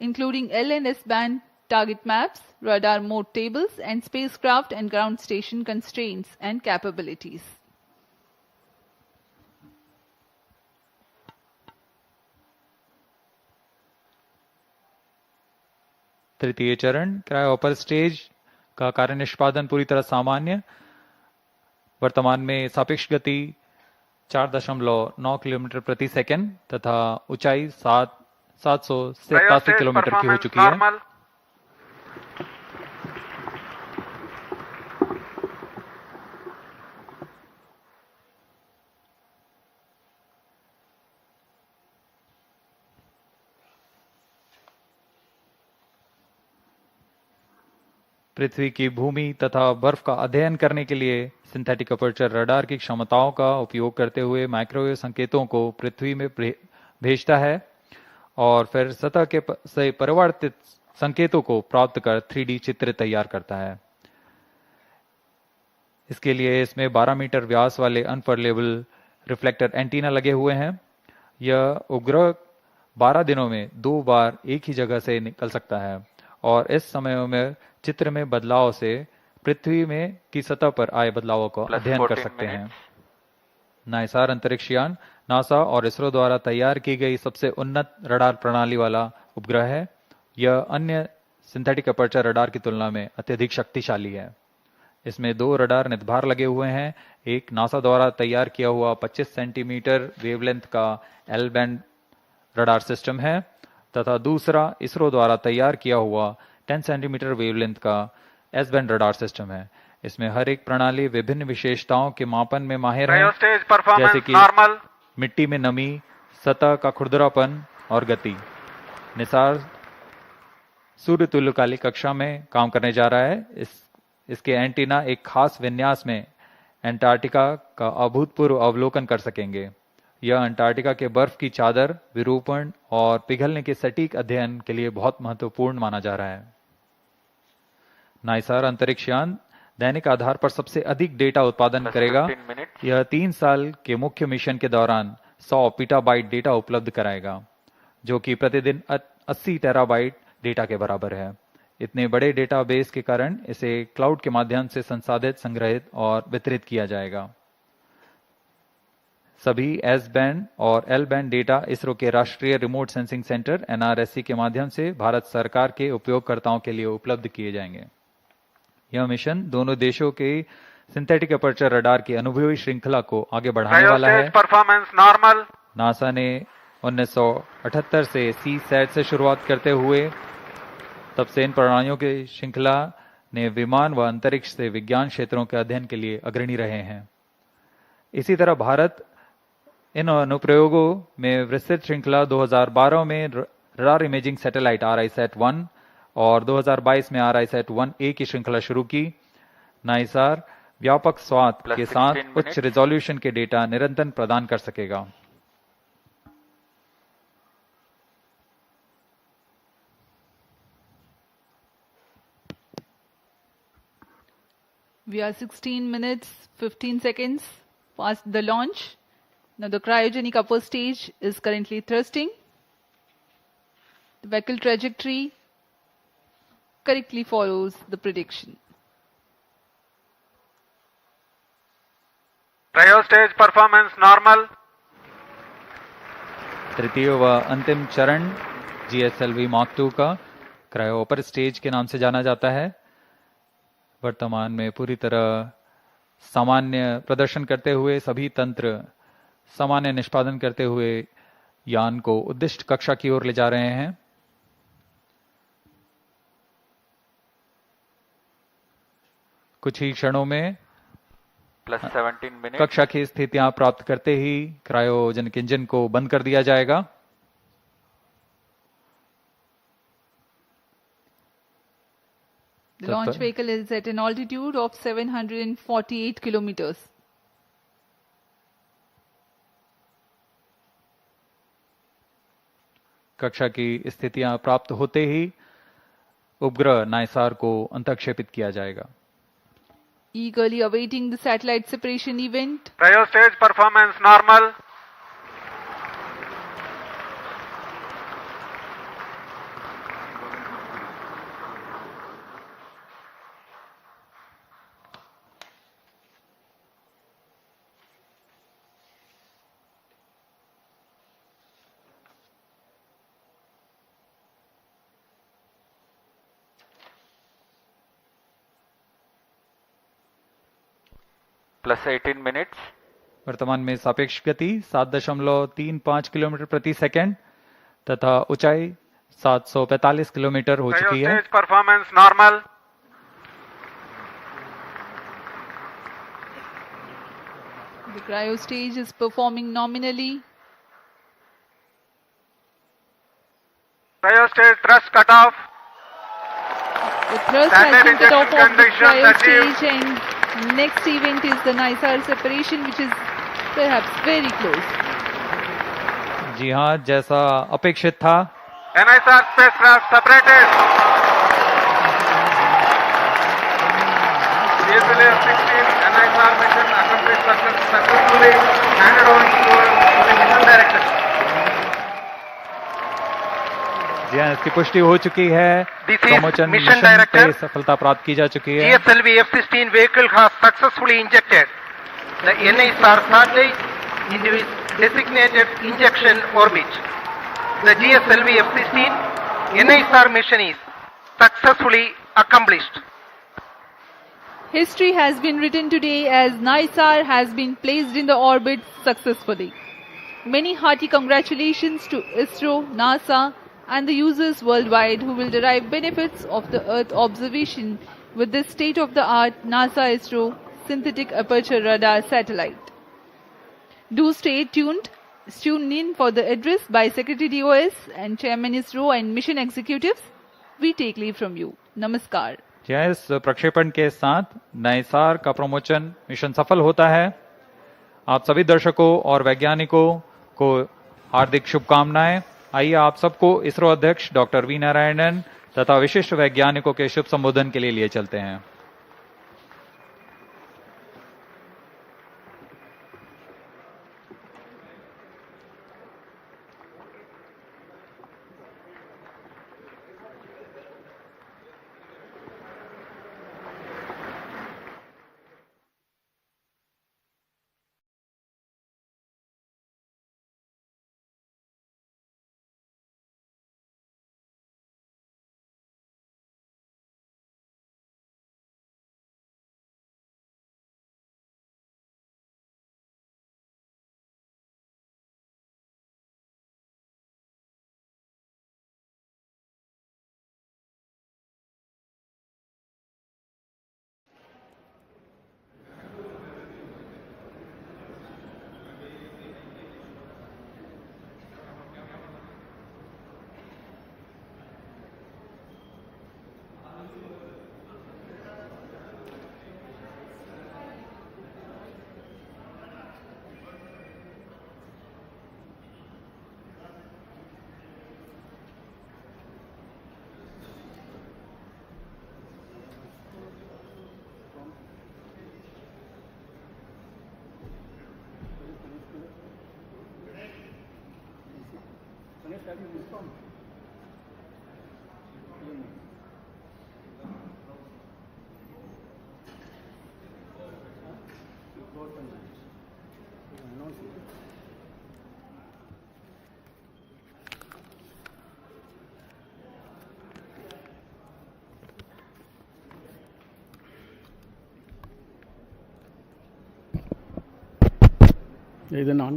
including L and S band target maps, radar mode tables, and spacecraft and ground station constraints and capabilities. तृतीय चरण cryo upper stage का कार्य निष्पादन पूरी तरह सामान्य। वर्तमान में सापेक्ष गति 4.9 किलोमीटर प्रति सेकंड तथा ऊंचाई 787 किलोमीटर की हो चुकी है। normal. पृथ्वी की भूमि तथा बर्फ का अध्ययन करने के लिए सिंथेटिक अपर्चर रडार की क्षमताओं का उपयोग करते हुए माइक्रोवेव संकेतों को पृथ्वी में भेजता है और फिर सतह के से परिवर्तित संकेतों को प्राप्त कर 3D चित्र तैयार करता है। इसके लिए इसमें 12 मीटर व्यास वाले अनफरलेबल रिफ्लेक्टर एंटीना लगे हुए हैं। यह उपग्रह 12 दिनों में 2 बार एक ही जगह से निकल सकता है और इस समय में चित्र में बदलाव से पृथ्वी में की सतह पर आए बदलावों का अध्ययन कर सकते हैं। नाइसार अंतरिक्ष यान नासा और इसरो द्वारा तैयार की गई सबसे उन्नत रडार प्रणाली वाला उपग्रह है। यह अन्य सिंथेटिक अपर्चर रडार की तुलना में अत्यधिक शक्तिशाली है। इसमें 2 रडार नितभार लगे हुए हैं। एक नासा द्वारा तैयार किया हुआ 25 सेंटीमीटर वेवलेंथ का एल बैंड रडार सिस्टम है तथा दूसरा इसरो द्वारा तैयार किया हुआ 10 सेंटीमीटर वेवलेंथ का एस बैंड रडार सिस्टम है। इसमें हर एक प्रणाली विभिन्न विशेषताओं के मापन में माहिर है, जैसे कि मिट्टी में नमी, सतह का खुरदरापन और गति। निसार सूर्य तुल्यकालिक कक्षा में काम करने जा रहा है। इसके एंटीना एक खास विन्यास में अंटार्कटिका का अभूतपूर्व अवलोकन कर सकेंगे। यह अंटार्कटिका के बर्फ की चादर, विरूपण और पिघलने के सटीक अध्ययन के लिए बहुत महत्वपूर्ण माना जा रहा है। नाइसार अंतरिक्ष यान दैनिक आधार पर सबसे अधिक डेटा उत्पादन करेगा। 15 minutes. यह 3 साल के मुख्य मिशन के दौरान 100 पीटाबाइट डेटा उपलब्ध कराएगा, जो कि प्रतिदिन 80 टेराबाइट डेटा के बराबर है। इतने बड़े डेटाबेस के कारण इसे क्लाउड के माध्यम से संसाधित, संग्रहित और वितरित किया जाएगा। सभी एस बैंड और एल बैंड डेटा इसरो के राष्ट्रीय रिमोट सेंसिंग सेंटर NRSC के माध्यम से भारत सरकार के उपयोगकर्ताओं के लिए उपलब्ध किए जाएंगे। यह मिशन दोनों देशों के सिंथेटिक अपर्चर रडार की अनुभवी श्रृंखला को आगे बढ़ाने वाला है। Performance normal. नासा ने 1978 से CSAT से शुरुआत करते हुए तब से इन प्रणालियों की श्रृंखला ने विमान व अंतरिक्ष से विज्ञान क्षेत्रों के अध्ययन के लिए अग्रणी रहे हैं। इसी तरह भारत इन अनुप्रयोगों में विस्तृत श्रृंखला 2012 में रडार इमेजिंग सैटेलाइट RISAT-1 और 2022 में RISAT-1A की श्रृंखला शुरू की। नाइसार व्यापक स्वाद के साथ उच्च रिजोल्यूशन के डेटा निरंतर प्रदान कर सकेगा। We are 16 minutes 15 seconds past the launch. Now the cryogenic upper stage is currently thrusting. The vehicle trajectory correctly follows the prediction. Cryo stage performance normal. तृतीय व अंतिम चरण GSLV Mark II का क्रायो अपर स्टेज के नाम से जाना जाता है। वर्तमान में पूरी तरह सामान्य प्रदर्शन करते हुए, सभी तंत्र सामान्य निष्पादन करते हुए यान को उद्दिष्ट कक्षा की ओर ले जा रहे हैं। कुछ ही क्षणों में +17 minutes. कक्षा की स्थितियां प्राप्त करते ही क्रायोजेनिक इंजन को बंद कर दिया जाएगा। The launch vehicle is at an altitude of 748 kilometers. कक्षा की स्थितियां प्राप्त होते ही उपग्रह नाइसार को अंतःक्षेपित किया जाएगा। Eagerly awaiting the satellite separation event. Cryo stage performance normal. +18 minutes. वर्तमान में सापेक्ष गति 7.35 किलोमीटर प्रति सेकंड तथा ऊंचाई 745 किलोमीटर हो Cryo चुकी है। stage performance normal. The cryo stage is performing nominally. Cryo stage thrust cutoff. The thrust has Standard been cut off injection of the cryo conditions achieved. stage, and next event is the NISAR separation, which is perhaps very close. जी हाँ, जैसा अपेक्षित था। NISR spacecraft separated. GSLV-F16 NISR mission accomplished successfully. Handed over to the mission director. जी हाँ, इसकी पुष्टि हो चुकी है। This is promotion mission mission director. पे सफलता प्राप्त की जा चुकी है। GSLV-F16 vehicle has successfully injected the NISR satellite into its designated injection orbit. The GSLV-F16 NISR mission is successfully accomplished. History has been written today as NISAR has been placed in the orbit successfully. Many hearty congratulations to ISRO, NASA, and the users worldwide who will derive benefits of the Earth observation with this state-of-the-art NASA-ISRO Synthetic Aperture Radar satellite. Do stay tuned. Tune in for the address by Secretary DOS and Chairman ISRO and mission executives. We take leave from you. Namaskar. इस प्रक्षेपण के साथ नाइसार का promotion mission सफल होता है। आप सभी दर्शकों और वैज्ञानिकों को हार्दिक शुभकामनाएं। आइए आप सबको इसरो अध्यक्ष डॉक्टर वी नारायणन तथा विशिष्ट वैज्ञानिकों के शुभ संबोधन के लिए चलते हैं। இது நான்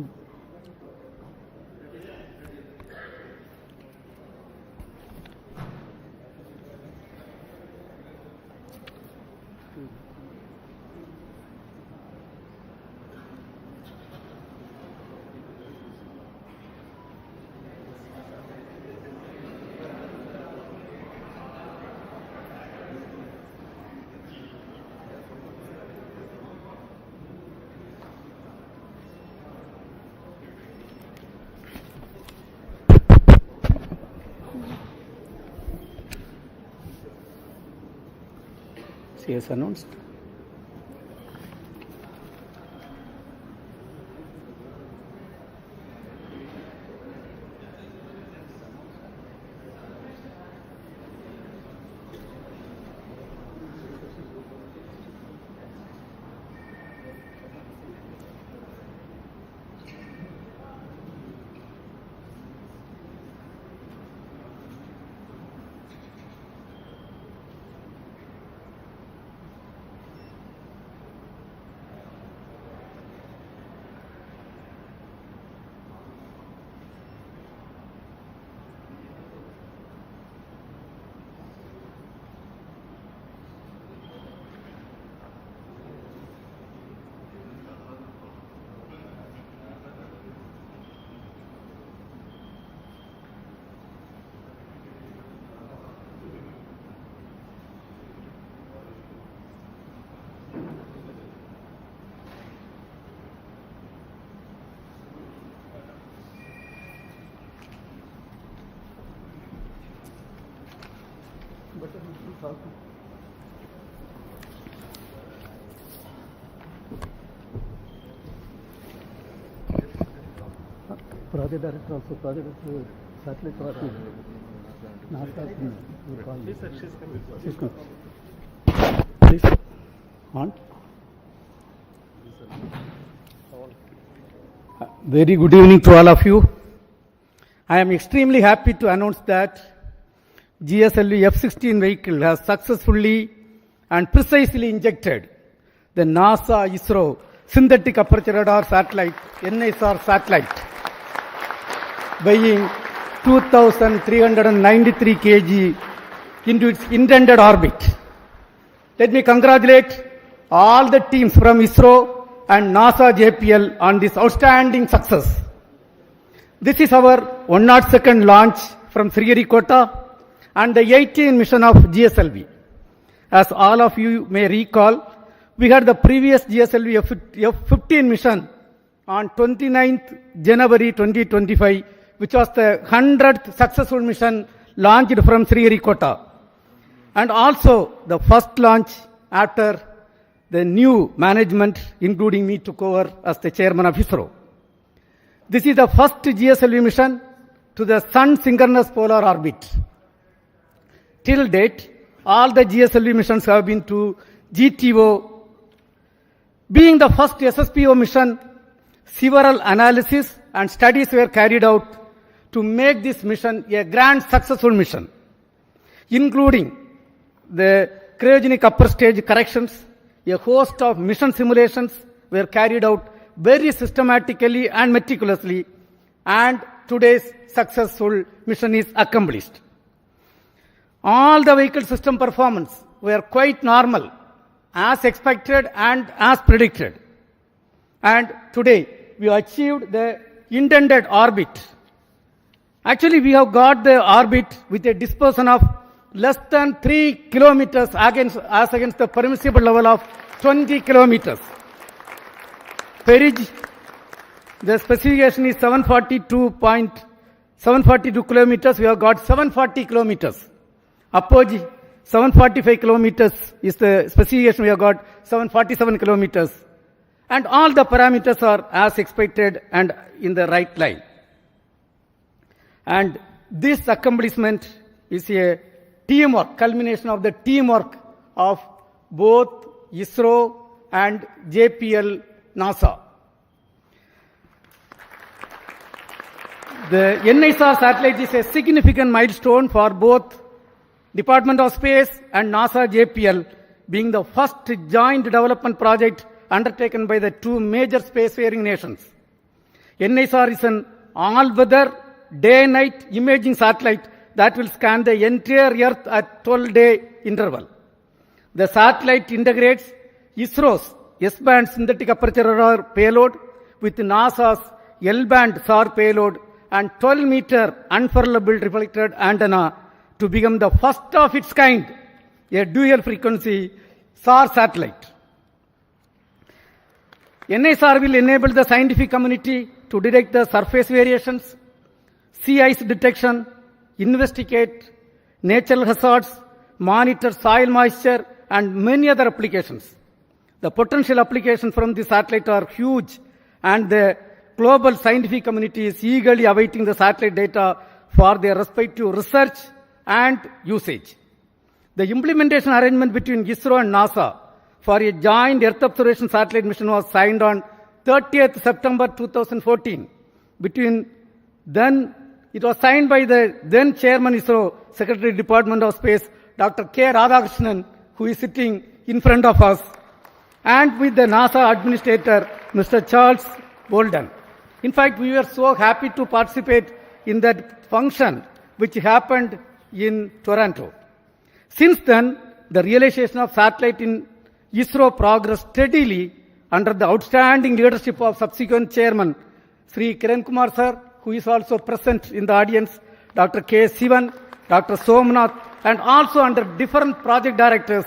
CS announced. Project director also, project satellite project. NASA. She's coming. Please, on. Very good evening to all of you. I am extremely happy to announce that GSLV-F16 vehicle has successfully and precisely injected the NASA-ISRO Synthetic Aperture Radar satellite, NISAR satellite, weighing 2,393 kg into its intended orbit. Let me congratulate all the teams from ISRO and NASA JPL on this outstanding success. This is our 102nd launch from Sriharikota and the 18th mission of GSLV. As all of you may recall, we had the previous GSLV-F15 mission on 29th January 2025, which was the 100th successful mission launched from Sriharikota, and also the first launch after the new management, including me, took over as the chairman of ISRO. This is the first GSLV mission to the Sun-synchronous polar orbit. Till date, all the GSLV missions have been to GTO. Being the first SSPO mission, several analyses and studies were carried out to make this mission a grand successful mission, including the cryogenic upper stage corrections. A host of mission simulations were carried out very systematically and meticulously, and today's successful mission is accomplished. All the vehicle system performance were quite normal, as expected and as predicted. And today, we achieved the intended orbit. Actually, we have got the orbit with a dispersion of less than 3 kilometers as against the permissible level of 20 kilometers. Perigee, the specification is 742 kilometers. We have got 740 kilometers. Apogee, 745 kilometers is the specification. We have got 747 kilometers. And all the parameters are as expected and in the right line. And this accomplishment is a teamwork, culmination of the teamwork of both ISRO and JPL NASA. The NISAR satellite is a significant milestone for both Department of Space and NASA JPL, being the first joint development project undertaken by the two major spacefaring nations. NISAR is an all-weather, day-night imaging satellite that will scan the entire Earth at 12-day interval. The satellite integrates ISRO's S-band synthetic aperture radar payload with NASA's L-band SAR payload and 12-meter unfurlable reflected antenna to become the first of its kind, a dual-frequency SAR satellite. NISAR will enable the scientific community to detect the surface variations, sea ice detection, investigate natural hazards, monitor soil moisture, and many other applications. The potential applications from the satellite are huge, and the global scientific community is eagerly awaiting the satellite data for their respective research and usage. The implementation arrangement between ISRO and NASA for a joint Earth observation satellite mission was signed on 30th September 2014. It was signed by the then Chairman ISRO, Secretary Department of Space, Dr. K. Radhakrishnan, who is sitting in front of us, and with the NASA Administrator, Mr. Charles Bolden. In fact, we were so happy to participate in that function which happened in Toronto. Since then, the realization of satellite in ISRO progressed steadily under the outstanding leadership of subsequent Chairman, Sri Kiran Kumar Sir, who is also present in the audience, Dr. K. Sivan, Dr. Somnath, and also under different project directors.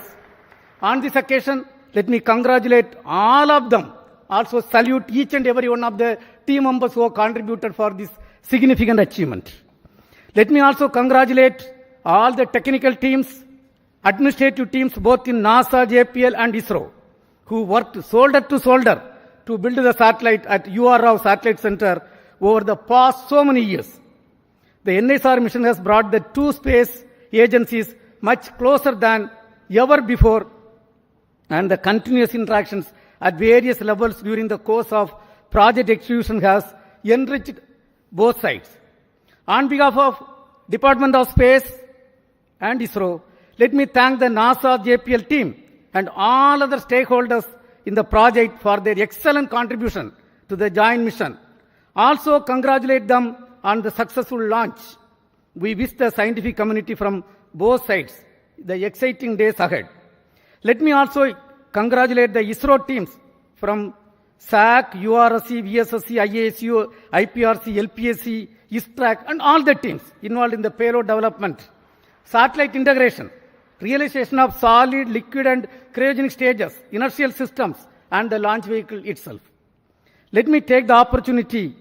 On this occasion, let me congratulate all of them. Also salute each and every one of the team members who have contributed for this significant achievement. Let me also congratulate all the technical teams, administrative teams both in NASA, JPL and ISRO, who worked shoulder to shoulder to build the satellite at URO Satellite Center over the past so many years. The NISAR mission has brought the two space agencies much closer than ever before, and the continuous interactions at various levels during the course of project execution has enriched both sides. On behalf of Department of Space and ISRO, let me thank the NASA JPL team and all other stakeholders in the project for their excellent contribution to the joint mission. Also congratulate them on the successful launch. We wish the scientific community from both sides the exciting days ahead. Let me also congratulate the ISRO teams from SAC, URSC, VSSC, IASU, IPRC, LPSC, ISTRAC, and all the teams involved in the payload development, satellite integration, realization of solid, liquid, and cryogenic stages, inertial systems, and the launch vehicle itself. Let me take the opportunity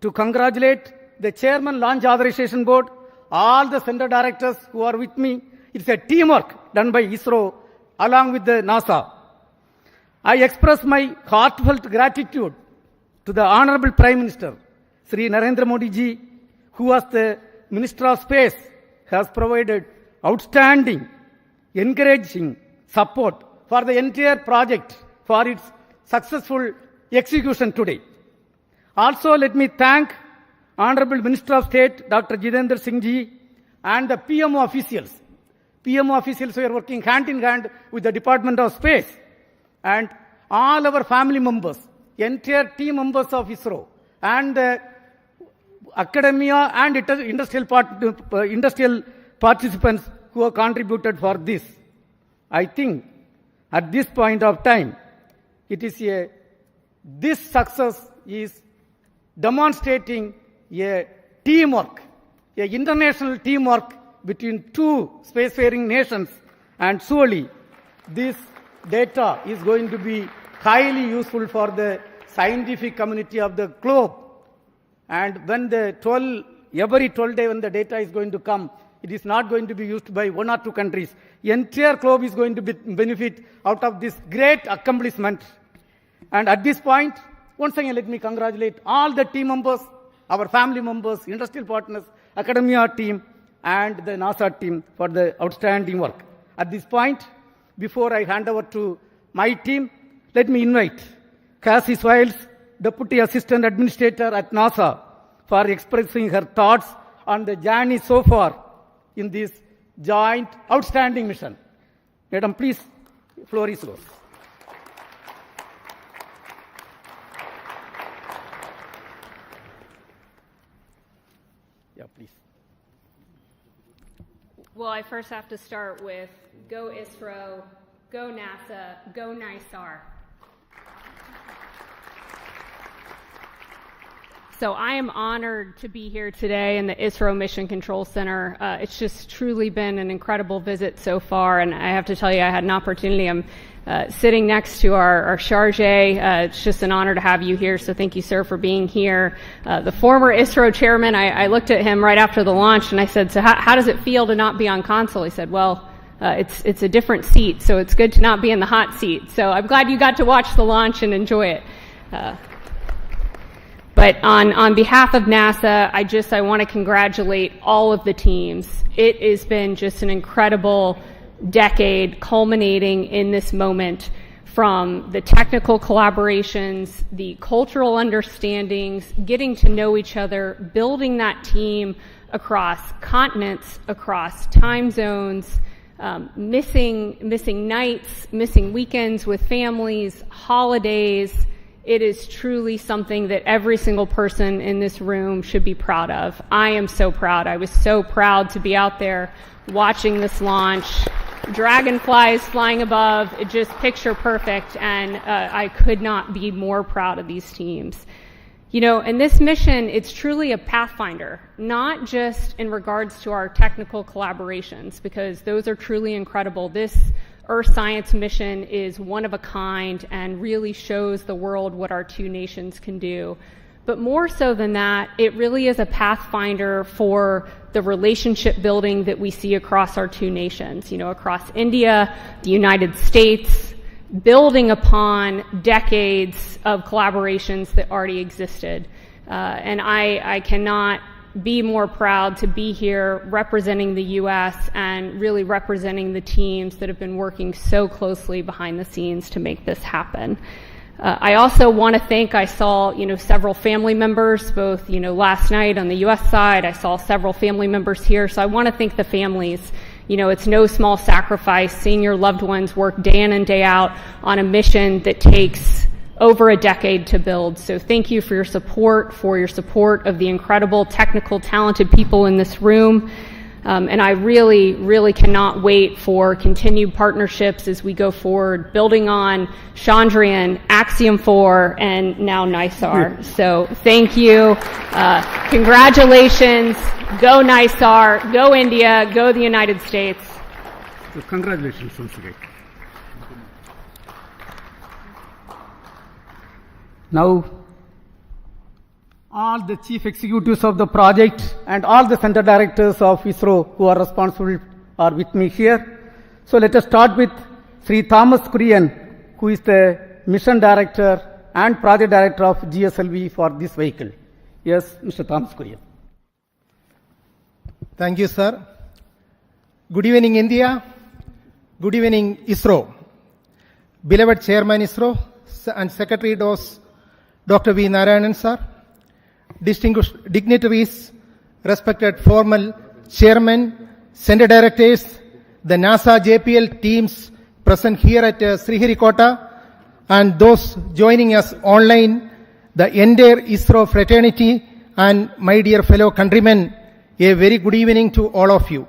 to congratulate the Chairman Launch Authorization Board, all the center directors who are with me. It's a teamwork done by ISRO along with the NASA. I express my heartfelt gratitude to the Honorable Prime Minister, Sri Narendra Modi ji, who was the Minister of Space, has provided outstanding, encouraging support for the entire project for its successful execution today. Also, let me thank Honorable Minister of State, Dr. Jitendra Singh ji, and the PMO officials. PMO officials who are working hand in hand with the Department of Space, and all our family members, entire team members of ISRO, and academia and industrial participants who have contributed for this. I think at this point of time, this success is demonstrating a teamwork, a international teamwork between two spacefaring nations, and surely this data is going to be highly useful for the scientific community of the globe. And when every 12 days when the data is going to come, it is not going to be used by one or two countries. The entire globe is going to benefit out of this great accomplishment. And at this point, once again, let me congratulate all the team members, our family members, industrial partners, academia team and the NASA team for the outstanding work. At this point, before I hand over to my team, let me invite Cassie Swales, Deputy Assistant Administrator at NASA, for expressing her thoughts on the journey so far in this joint outstanding mission. Madam, please, floor is yours. Yeah, please. Well, I first have to start with go ISRO, go NASA, go NISAR. So I am honored to be here today in the ISRO Mission Control Center. It's just truly been an incredible visit so far, and I have to tell you, I had an opportunity. I'm sitting next to our charge. It's just an honor to have you here, so thank you, sir, for being here. The former ISRO chairman, I looked at him right after the launch, and I said, so how does it feel to not be on console? He said, well, it's a different seat, so it's good to not be in the hot seat. So I'm glad you got to watch the launch and enjoy it. But on behalf of NASA, I want to congratulate all of the teams. It has been just an incredible decade culminating in this moment, from the technical collaborations, the cultural understandings, getting to know each other, building that team across continents, across time zones, missing nights, missing weekends with families, holidays. It is truly something that every single person in this room should be proud of. I am so proud. I was so proud to be out there watching this launch. Dragonflies flying above, it just picture perfect, and I could not be more proud of these teams. You know, and this mission, it's truly a pathfinder, not just in regards to our technical collaborations, because those are truly incredible. This Earth science mission is one of a kind and really shows the world what our two nations can do. But more so than that, it really is a pathfinder for the relationship building that we see across our two nations, you know, across India, the United States, building upon decades of collaborations that already existed. And I cannot be more proud to be here representing the U.S. and really representing the teams that have been working so closely behind the scenes to make this happen. I also want to thank, I saw, you know, several family members, both, you know, last night on the U.S. side. I saw several family members here, so I want to thank the families. You know, it's no small sacrifice seeing your loved ones work day in and day out on a mission that takes over a decade to build. So thank you for your support of the incredible, technical, talented people in this room. And I really, really cannot wait for continued partnerships as we go forward, building on Chandrayaan, Axiom 4, and now NISAR. So thank you. Congratulations. Go NISAR. Go India. Go the United States. So congratulations once again. Now, all the chief executives of the project and all the center directors of ISRO who are responsible are with me here. So let us start with Sri Thomas Kurian, who is the mission director and project director of GSLV for this vehicle. Yes, Mr. Thomas Kurian. Thank you, sir. Good evening, India. Good evening, ISRO. Beloved Chairman ISRO and Secretary DOS, Dr. V. Narayanan, sir. Distinguished dignitaries, respected formal chairmen, center directors, the NASA JPL teams present here at Sriharikota, and those joining us online, the entire ISRO fraternity, and my dear fellow countrymen, a very good evening to all of you.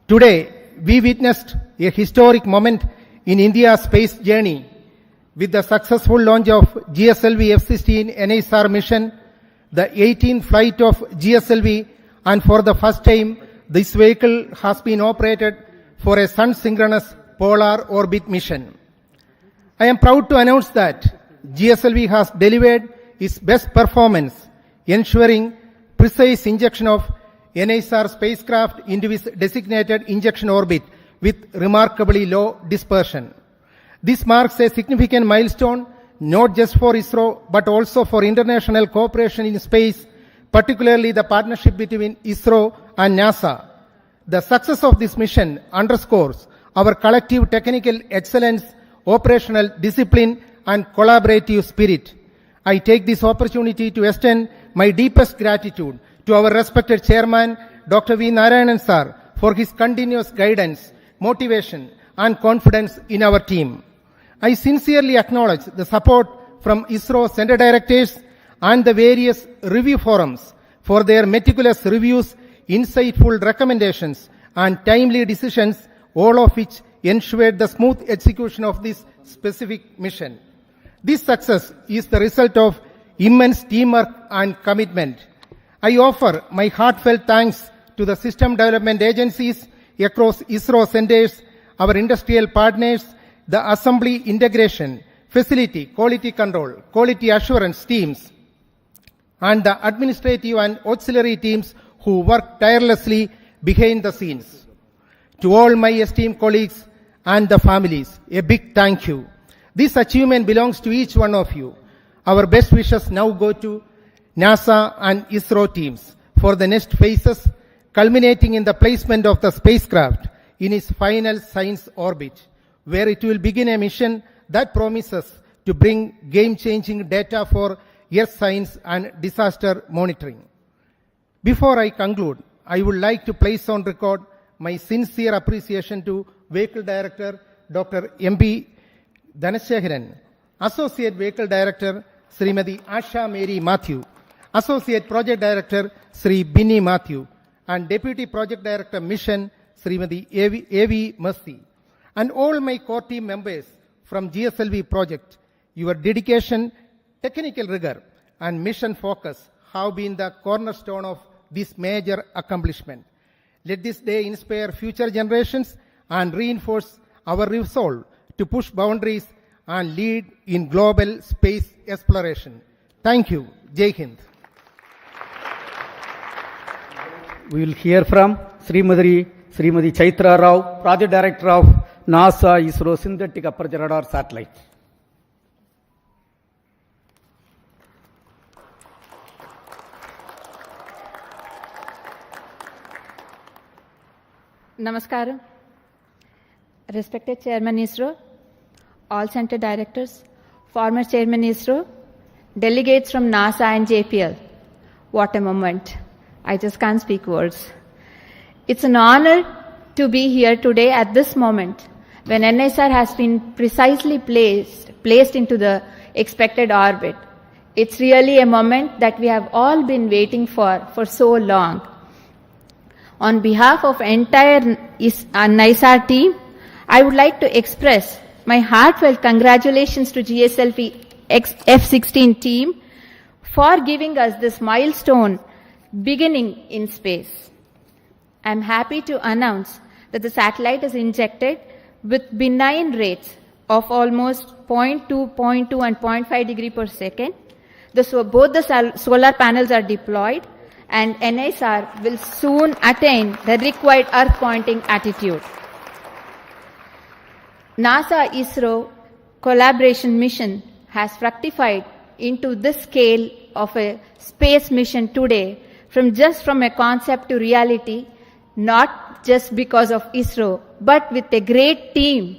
Today, we witnessed a historic moment in India's space journey with the successful launch of GSLV-F16 NISAR mission, the 18th flight of GSLV, and for the first time, this vehicle has been operated for a Sun-synchronous polar orbit mission. I am proud to announce that GSLV has delivered its best performance, ensuring precise injection of NISAR spacecraft into its designated injection orbit with remarkably low dispersion. This marks a significant milestone not just for ISRO but also for international cooperation in space, particularly the partnership between ISRO and NASA. The success of this mission underscores our collective technical excellence, operational discipline, and collaborative spirit. I take this opportunity to extend my deepest gratitude to our respected chairman, Dr. V. Narayanan sir, for his continuous guidance, motivation, and confidence in our team. I sincerely acknowledge the support from ISRO Center Directors and the various review forums for their meticulous reviews, insightful recommendations, and timely decisions, all of which ensured the smooth execution of this specific mission. This success is the result of immense teamwork and commitment. I offer my heartfelt thanks to the system development agencies across ISRO centers, our industrial partners, the assembly integration, facility, quality control, quality assurance teams, and the administrative and auxiliary teams who work tirelessly behind the scenes. To all my esteemed colleagues and the families, a big thank you. This achievement belongs to each one of you. Our best wishes now go to NASA and ISRO teams for the next phases, culminating in the placement of the spacecraft in its final science orbit, where it will begin a mission that promises to bring game-changing data for Earth science and disaster monitoring. Before I conclude, I would like to place on record my sincere appreciation to Vehicle Director Dr. M.B. Dhanasekaran, Associate Vehicle Director Srimati Asha Mary Matthew, Associate Project Director Sri Binny Matthew, and Deputy Project Director Mission Srimati A.V. Mercy, and all my core team members from GSLV project. Your dedication, technical rigor, and mission focus have been the cornerstone of this major accomplishment. Let this day inspire future generations and reinforce our resolve to push boundaries and lead in global space exploration. Thank you. Jai Hind. We will hear from Srimati Chaitra Rao, Project Director of NASA-ISRO Synthetic Aperture Radar Satellite. Namaskaram. Respected Chairman ISRO, all center directors, former Chairman ISRO, delegates from NASA and JPL. What a moment. I just can't speak words. It's an honor to be here today at this moment when NISAR has been precisely placed into the expected orbit. It's really a moment that we have all been waiting for so long. On behalf of entire NISAR team, I would like to express my heartfelt congratulations to GSLV-F16 team for giving us this milestone beginning in space. I'm happy to announce that the satellite is injected with benign rates of almost 0.2, 0.2 and 0.5 degree per second. Both the solar panels are deployed, and NISAR will soon attain the required Earth pointing attitude. NASA-ISRO collaboration mission has fructified into this scale of a space mission today, from a concept to reality, not just because of ISRO, but with a great team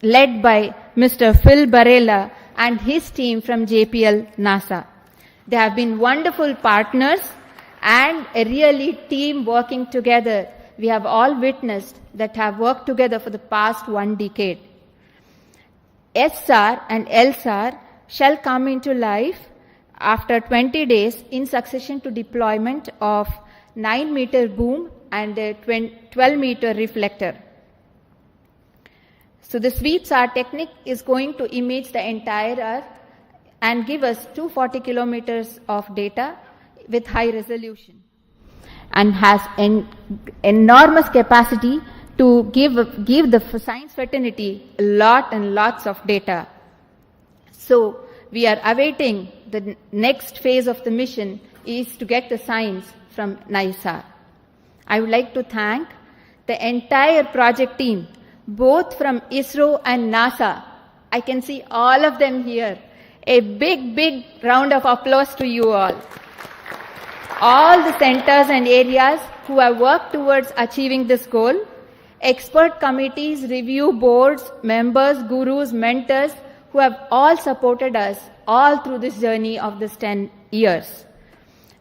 led by Mr. Phil Barella and his team from JPL NASA. They have been wonderful partners and a really team working together. We have all witnessed that have worked together for the past 1 decade. SR and LSAR shall come into life after 20 days in succession to deployment of 9-meter boom and a 12-meter reflector. So the sweep-SAR technique is going to image the entire Earth and give us 240 kilometers of data with high resolution, and has an enormous capacity to give the science fraternity lots of data. So we are awaiting the next phase of the mission is to get the science from NISAR. I would like to thank the entire project team, both from ISRO and NASA. I can see all of them here. A big round of applause to you all. all the centers and areas who have worked towards achieving this goal, expert committees, review boards, members, gurus, mentors who have all supported us all through this journey of this 10 years.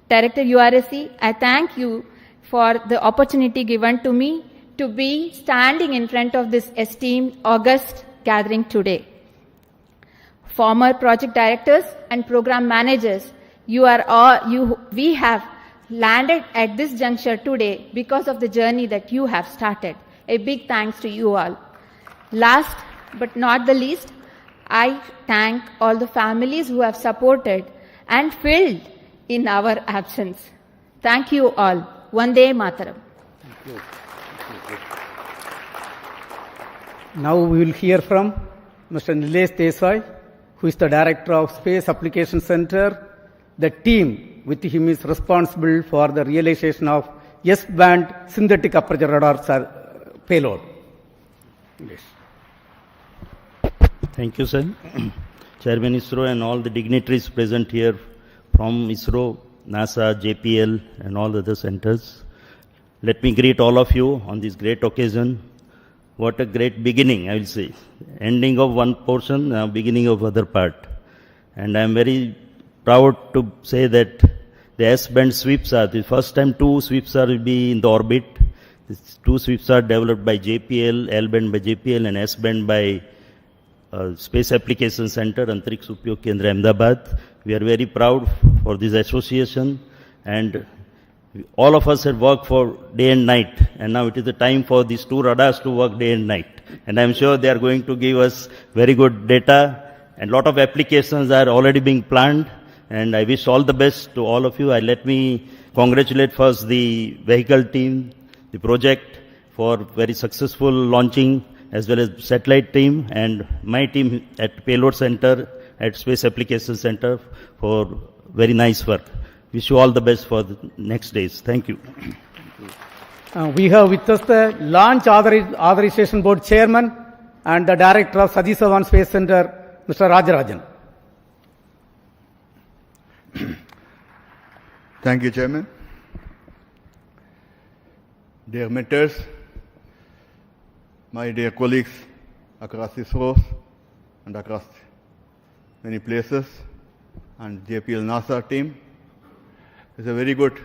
Director URSC, I thank you for the opportunity given to me to be standing in front of this esteemed August gathering today. Former project directors and program managers, we have landed at this juncture today because of the journey that you have started. A big thanks to you all. Last but not the least, I thank all the families who have supported and filled in our absence. Thank you all. Vande Mataram. Now we will hear from Mr. Nilesh Desai, who is the Director of Space Application Center. The team with him is responsible for the realization of S-band synthetic aperture radar payload. Yes. Thank you, sir. Chairman ISRO and all the dignitaries present here from ISRO, NASA, JPL and all the other centers. Let me greet all of you on this great occasion. What a great beginning, I will say. Ending of one portion, beginning of other part. And I am very proud to say that the S-band sweeps are, the first time 2 sweeps are will be in the orbit. These 2 sweeps are developed by JPL, L-band by JPL and S-band by Space Application Center, Antariksh Upyog Kendra, Ahmedabad. We are very proud for this association, and all of us have worked for day and night, and now it is the time for these 2 radars to work day and night. And I am sure they are going to give us very good data, and lot of applications are already being planned, and I wish all the best to all of you. Let me congratulate first the vehicle team, the project, for very successful launching, as well as satellite team and my team at Payload Center, at Space Application Center for very nice work. Wish you all the best for the next days. Thank you. We have with us the Launch Authorization Board Chairman and the Director of Satish Dhawan Space Center, Mr. Rajarajan. Thank you, Chairman. Dear mentors, my dear colleagues across ISRO and across many places, and JPL NASA team, it's a very good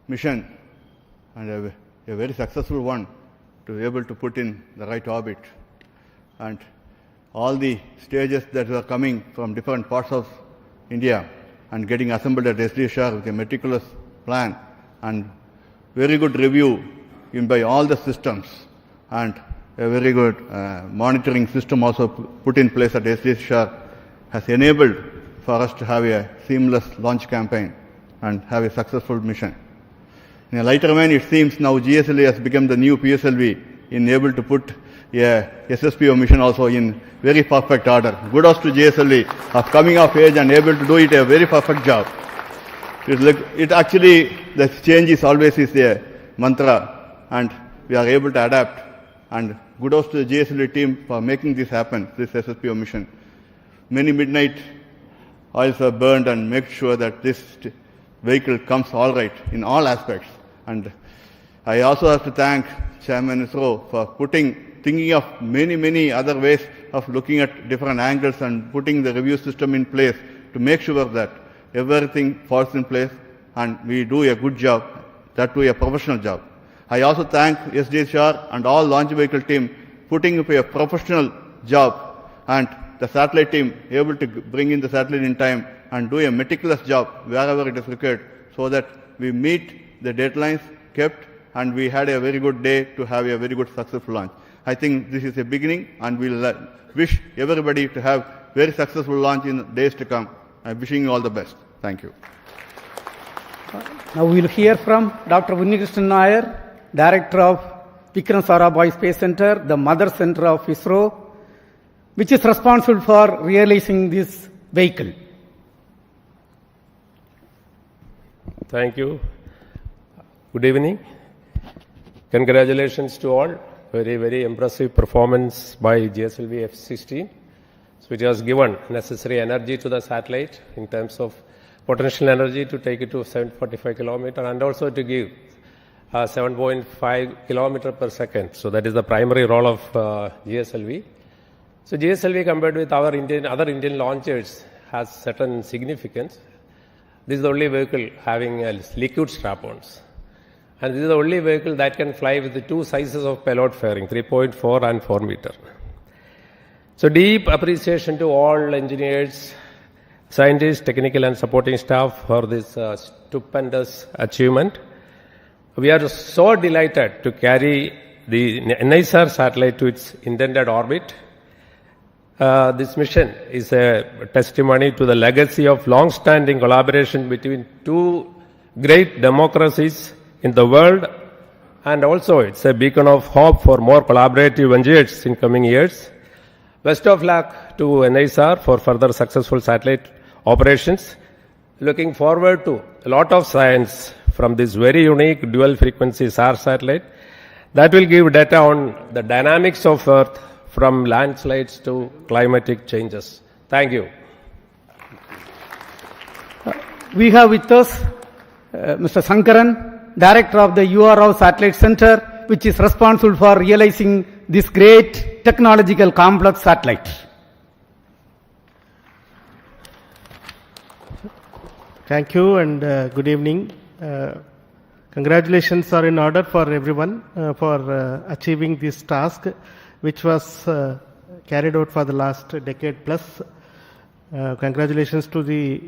mission and a very successful one to be able to put in the right orbit. And all the stages that were coming from different parts of India and getting assembled at SDSR with a meticulous plan and very good review in by all the systems, and a very good monitoring system also put in place at SDSR has enabled for us to have a seamless launch campaign and have a successful mission. In a lighter vein, it seems now GSLV has become the new PSLV in able to put a SSPO mission also in very perfect order. Kudos to GSLV of coming of age and able to do it a very perfect job. It actually, the change is always is a mantra, and we are able to adapt. And kudos to the GSLV team for making this happen, this SSPO mission. Many midnight oils are burned and make sure that this vehicle comes all right in all aspects. And I also have to thank Chairman ISRO for thinking of many other ways of looking at different angles and putting the review system in place to make sure that everything falls in place and we do a good job, that do a professional job. I also thank SDSR and all launch vehicle team putting up a professional job, and the satellite team able to bring in the satellite in time and do a meticulous job wherever it is required, so that we meet the deadlines kept and we had a very good day to have a very good successful launch. I think this is a beginning, and we'll wish everybody to have very successful launch in days to come. I'm wishing you all the best. Thank you. Now we will hear from Dr. Unnikrishnan Nair, Director of Vikram Sarabhai Space Center, the mother center of ISRO, which is responsible for realizing this vehicle. Thank you. Good evening. Congratulations to all. Very impressive performance by GSLV-F16, which has given necessary energy to the satellite in terms of potential energy to take it to 745 kilometer and also to give 7.5 kilometer per second. So that is the primary role of GSLV. So GSLV compared with our other Indian launchers has certain significance. This is the only vehicle having liquid strap-ons. And this is the only vehicle that can fly with the two sizes of payload fairing, 3.4 and 4 meter. So deep appreciation to all engineers, scientists, technical and supporting staff for this stupendous achievement. We are so delighted to carry the NISAR satellite to its intended orbit. This mission is a testimony to the legacy of long-standing collaboration between two great democracies in the world, and also it's a beacon of hope for more collaborative ventures in coming years. Best of luck to NISAR for further successful satellite operations. Looking forward to a lot of science from this very unique dual frequency SAR satellite that will give data on the dynamics of Earth from landslides to climatic changes. Thank you. We have with us Mr. Sankaran, Director of the URO Satellite Center, which is responsible for realizing this great technological complex satellite. Thank you and good evening. Congratulations are in order for everyone for achieving this task, which was carried out for the last decade plus. Congratulations to the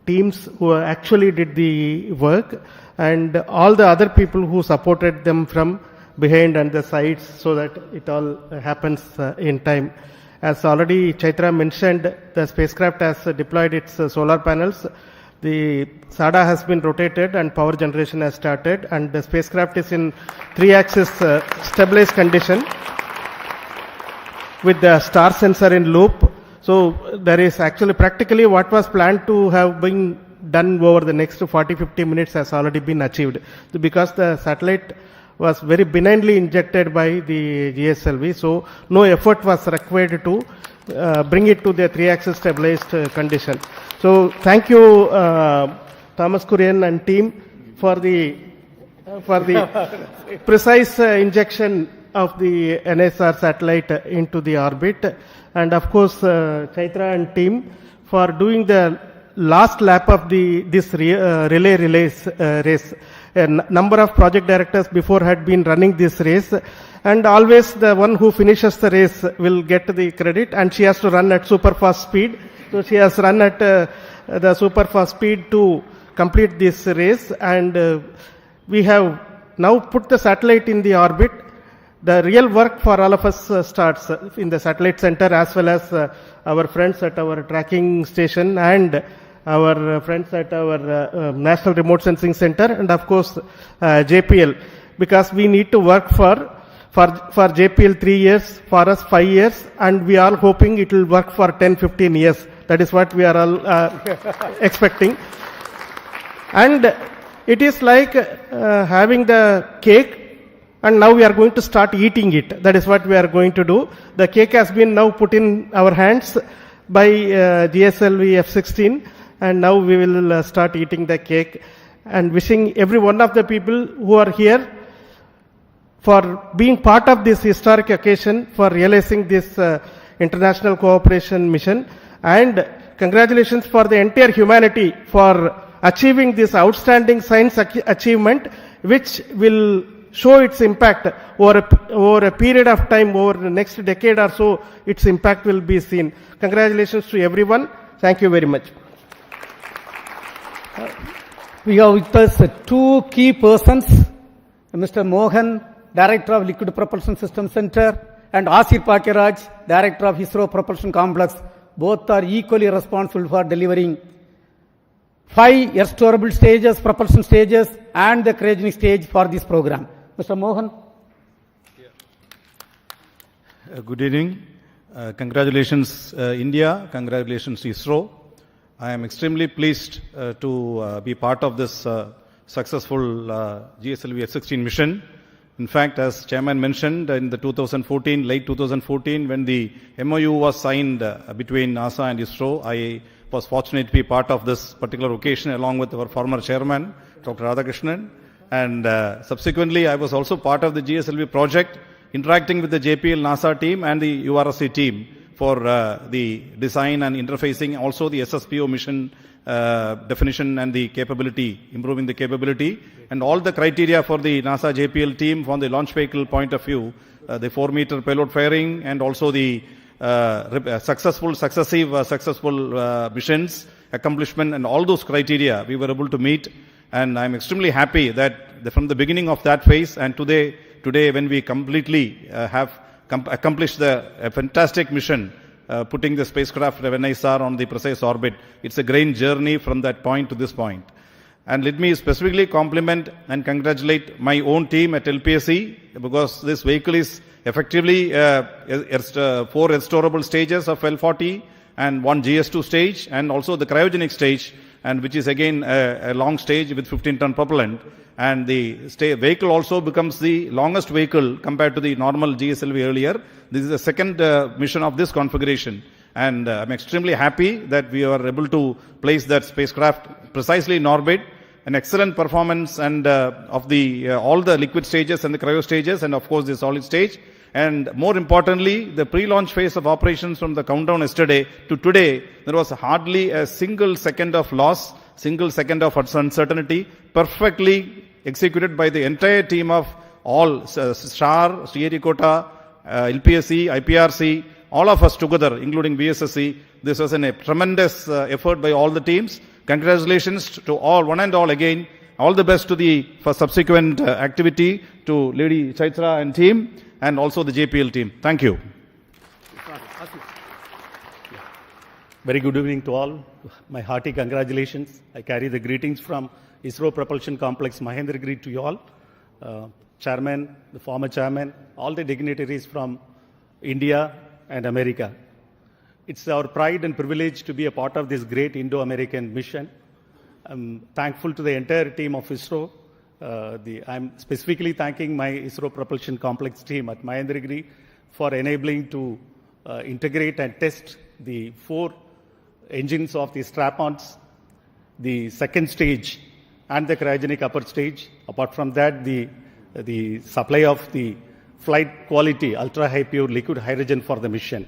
teams who actually did the work and all the other people who supported them from behind and the sides so that it all happens in time. As already Chaitra mentioned, the spacecraft has deployed its solar panels. The SADA has been rotated and power generation has started, and the spacecraft is in 3-axis stabilized condition with the star sensor in loop. So there is actually practically what was planned to have been done over the next 40-50 minutes has already been achieved, because the satellite was very benignly injected by the GSLV, so no effort was required to bring it to the 3-axis stabilized condition. So thank you, Thomas Kurian and team for the precise injection of the NISAR satellite into the orbit, and of course Chaitra and team for doing the last lap of this relay race. A number of project directors before had been running this race, and always the one who finishes the race will get the credit, and she has to run at super fast speed. So she has run at the super fast speed to complete this race, and we have now put the satellite in the orbit. The real work for all of us starts in the satellite center, as well as our friends at our tracking station and our friends at our National Remote Sensing Center, and of course JPL, because we need to work for JPL 3 years, for us 5 years, and we are hoping it will work for 10-15 years. That is what we are all expecting. And it is like having the cake, and now we are going to start eating it. That is what we are going to do. The cake has been now put in our hands by GSLV-F16, and now we will start eating the cake. And wishing every one of the people who are here for being part of this historic occasion, for realizing this international cooperation mission, and congratulations for the entire humanity for achieving this outstanding science achievement, which will show its impact over a period of time, over the next decade or so. Its impact will be seen. Congratulations to everyone. Thank you very much. We have with us two key persons, Mr. Mohan, Director of Liquid Propulsion System Center, and Asir Pakiraj, Director of ISRO Propulsion Complex. Both are equally responsible for delivering 5 air-storable stages, propulsion stages, and the cryogenic stage for this program. Mr. Mohan. Good evening. Congratulations, India. Congratulations, ISRO. I am extremely pleased to be part of this successful GSLV-F16 mission. In fact, as Chairman mentioned, in the late 2014, when the MOU was signed between NASA and ISRO, I was fortunate to be part of this particular occasion along with our former chairman, Dr. Radhakrishnan. And subsequently, I was also part of the GSLV project, interacting with the JPL NASA team and the URSC team for the design and interfacing, also the SSPO mission definition and the capability, improving the capability, and all the criteria for the NASA JPL team from the launch vehicle point of view, the 4-meter payload firing and also the successful missions, accomplishment, and all those criteria we were able to meet. And I'm extremely happy that from the beginning of that phase and today when we completely have accomplished a fantastic mission, putting the spacecraft of NISAR on the precise orbit. It's a great journey from that point to this point. And let me specifically compliment and congratulate my own team at LPSC, because this vehicle is effectively 4 restorable stages of L40 and 1 GS2 stage, and also the cryogenic stage, and which is again a long stage with 15-ton propellant. And the vehicle also becomes the longest vehicle compared to the normal GSLV earlier. This is the second mission of this configuration. And I'm extremely happy that we are able to place that spacecraft precisely in orbit. An excellent performance and of the all the liquid stages and the cryo stages, and of course the solid stage. And more importantly, the pre-launch phase of operations from the countdown yesterday to today, there was hardly a single second of loss, single second of uncertainty, perfectly executed by the entire team of all SAR, Sriharikota, LPSC, IPRC, all of us together, including VSSC. This was a tremendous effort by all the teams. Congratulations to all, one and all again. All the best to for subsequent activity to Lady Chaitra and team, and also the JPL team. Thank you. Very good evening to all. My hearty congratulations. I carry the greetings from ISRO Propulsion Complex Mahendragiri to you all. Chairman, the former chairman, all the dignitaries from India and America. It's our pride and privilege to be a part of this great Indo-American mission. I'm thankful to the entire team of ISRO. I'm specifically thanking my ISRO Propulsion Complex team at Mahendragiri for enabling to integrate and test the 4 engines of the strap-ons, the second stage and the cryogenic upper stage. Apart from that, the supply of the flight quality ultra-high pure liquid hydrogen for the mission.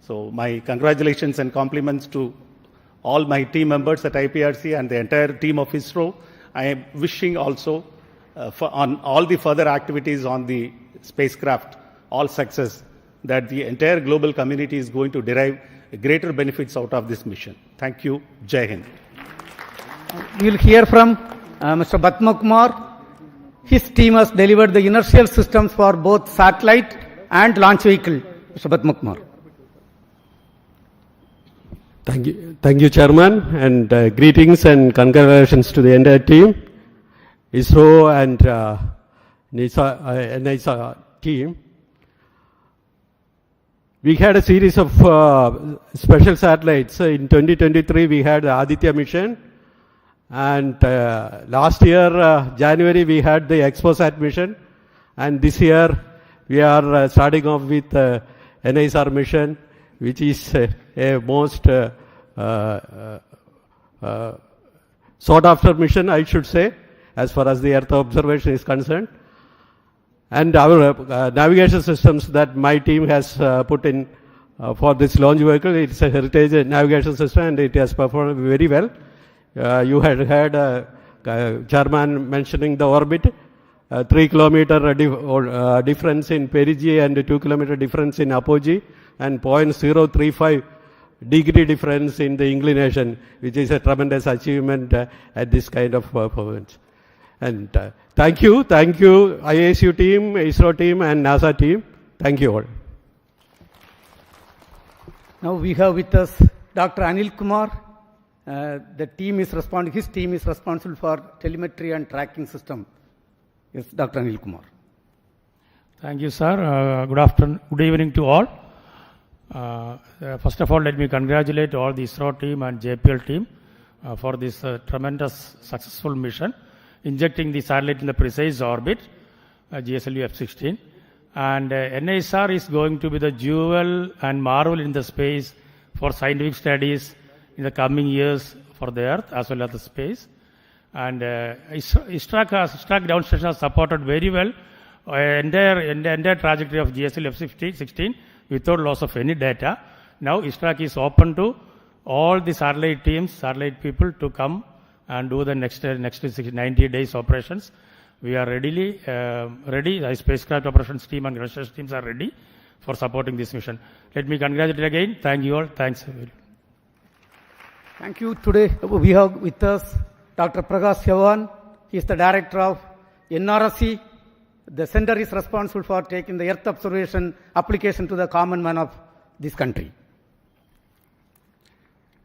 So my congratulations and compliments to all my team members at IPRC and the entire team of ISRO. I am wishing also on all the further activities on the spacecraft, all success, that the entire global community is going to derive greater benefits out of this mission. Thank you. Jai Hind. We will hear from Mr. Batma Kumar. His team has delivered the inertial systems for both satellite and launch vehicle. Mr. Batma Kumar. Thank you, Chairman, and greetings and congratulations to the entire team, ISRO and NISA team. We had a series of special satellites. In 2023, we had the Aditya mission, and last year, January, we had the ExpoSat mission, and this year, we are starting off with NISAR mission, which is a most sought after mission, I should say, as far as the Earth observation is concerned. And our navigation systems that my team has put in for this launch vehicle, it's a heritage navigation system and it has performed very well. You had heard Chairman mentioning the orbit, 3 kilometer difference in perigee and 2 kilometer difference in apogee, and 0.035 degree difference in the inclination, which is a tremendous achievement at this kind of performance. And thank you, ISU team, ISRO team, and NASA team. Thank you all. Now we have with us Dr. Anil Kumar. His team is responsible for telemetry and tracking system. Yes, Dr. Anil Kumar. Thank you, sir. Good evening to all. First of all, let me congratulate all the ISRO team and JPL team for this tremendous successful mission, injecting the satellite in the precise orbit, GSLV-F16. And NISAR is going to be the jewel and marvel in the space for scientific studies in the coming years for the Earth as well as the space. And ISRO ground station has supported very well entire trajectory of GSLV-F16 without loss of any data. Now ISRO is open to all the satellite teams, satellite people to come and do the next 90 days operations. We are ready. The spacecraft operations team and ground station teams are ready for supporting this mission. Let me congratulate again. Thank you all. Thanks. Thank you. Today we have with us Dr. Prakash Chavan. He is the director of NRSC. The center is responsible for taking the Earth observation application to the common man of this country.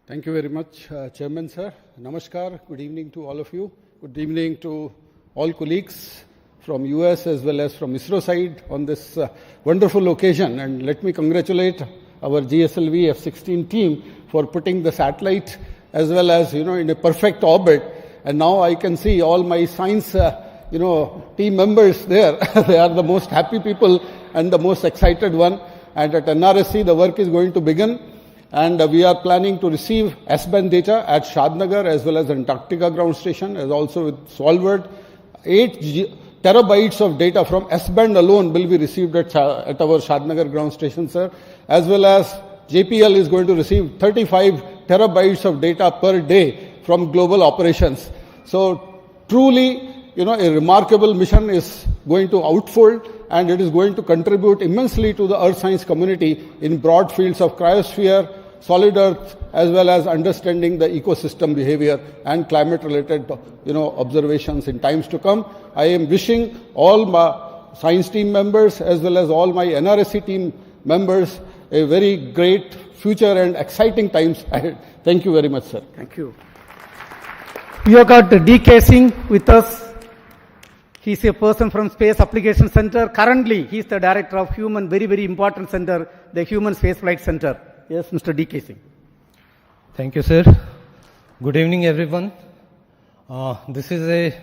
Thank you very much, Chairman sir. Namaskar. Good evening to all of you. Good evening to all colleagues from US as well as from ISRO side on this wonderful occasion. And let me congratulate our GSLV-F16 team for putting the satellite as well as, in a perfect orbit. And now I can see all my science, team members there. They are the most happy people and the most excited one. And at NRSC, the work is going to begin. And we are planning to receive S-band data at Shadnagar as well as Antarctica ground station, as also with Svalbard. 8 terabytes of data from S-band alone will be received at our Shadnagar ground station, sir. As well as JPL is going to receive 35 terabytes of data per day from global operations. So truly, a remarkable mission is going to unfold, and it is going to contribute immensely to the earth science community in broad fields of cryosphere, solid earth, as well as understanding the ecosystem behavior and climate related, observations in times to come. I am wishing all my science team members as well as all my NRSC team members a very great future and exciting times ahead. Thank you very much, sir. Thank you. We have got D.K. Singh with us. He is a person from Space Application Center. Currently, he is the director of very, very important center, the Human Spaceflight Center. Yes, Mr. D.K. Singh. Thank you, sir. Good evening, everyone. This is a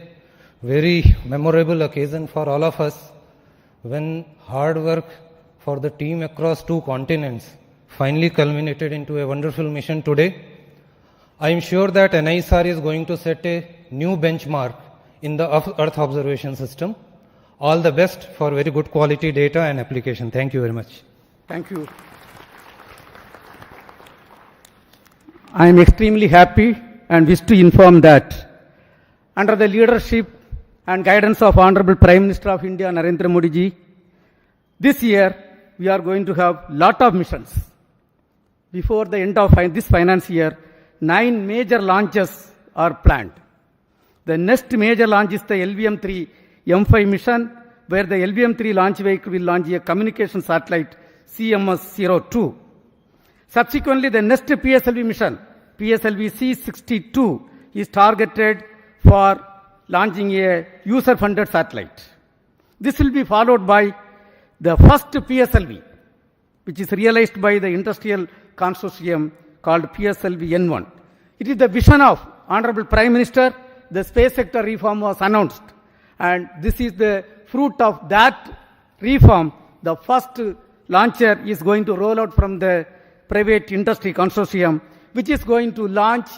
very memorable occasion for all of us when hard work for the team across 2 continents finally culminated into a wonderful mission today. I am sure that NISAR is going to set a new benchmark in the Earth observation system. All the best for very good quality data and application. Thank you very much. Thank you. I am extremely happy and wish to inform that under the leadership and guidance of Honorable Prime Minister of India, Narendra Modi ji, this year we are going to have lot of missions. Before the end of this finance year, 9 major launches are planned. The next major launch is the LVM-3 M5 mission, where the LVM-3 launch vehicle will launch a communication satellite CMS-02. Subsequently, the next PSLV mission, PSLV-C62, is targeted for launching a user-funded satellite. This will be followed by the first PSLV, which is realized by the industrial consortium called PSLV-N1. It is the vision of Honorable Prime Minister. The space sector reform was announced, and this is the fruit of that reform. The first launcher is going to roll out from the private industry consortium, which is going to launch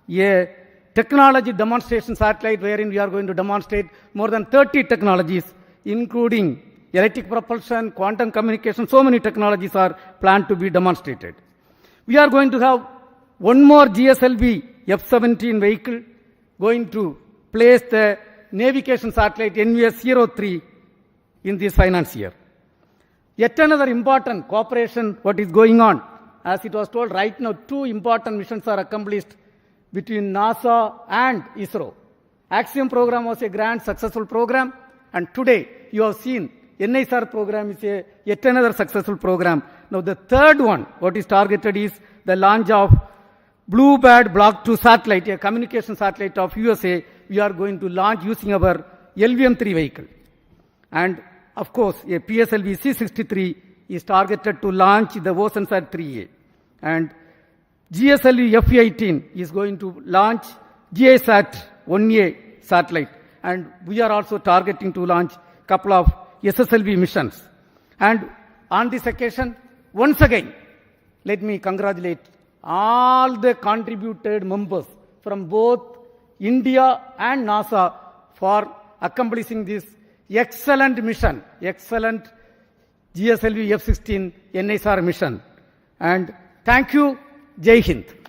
a technology demonstration satellite wherein we are going to demonstrate more than 30 technologies, including electric propulsion, quantum communication. So many technologies are planned to be demonstrated. We are going to have one more GSLV-F17 vehicle going to place the navigation satellite NVS-03 in this finance year. Yet another important cooperation, what is going on, as it was told right now, 2 important missions are accomplished between NASA and ISRO. Axiom program was a grand successful program, and today you have seen NISAR program is yet another successful program. Now the third one, what is targeted is the launch of Bluebird Block 2 satellite, a communication satellite of USA. We are going to launch using our LVM-3 vehicle. And of course, a PSLV C63 is targeted to launch the OceanSat 3A. And GSLV-F18 is going to launch GISAT 1A satellite. And we are also targeting to launch a couple of SSLV missions. And on this occasion, once again, let me congratulate all the contributed members from both India and NASA for accomplishing this excellent mission, excellent GSLV-F16 NISAR mission. And thank you. Jai Hind.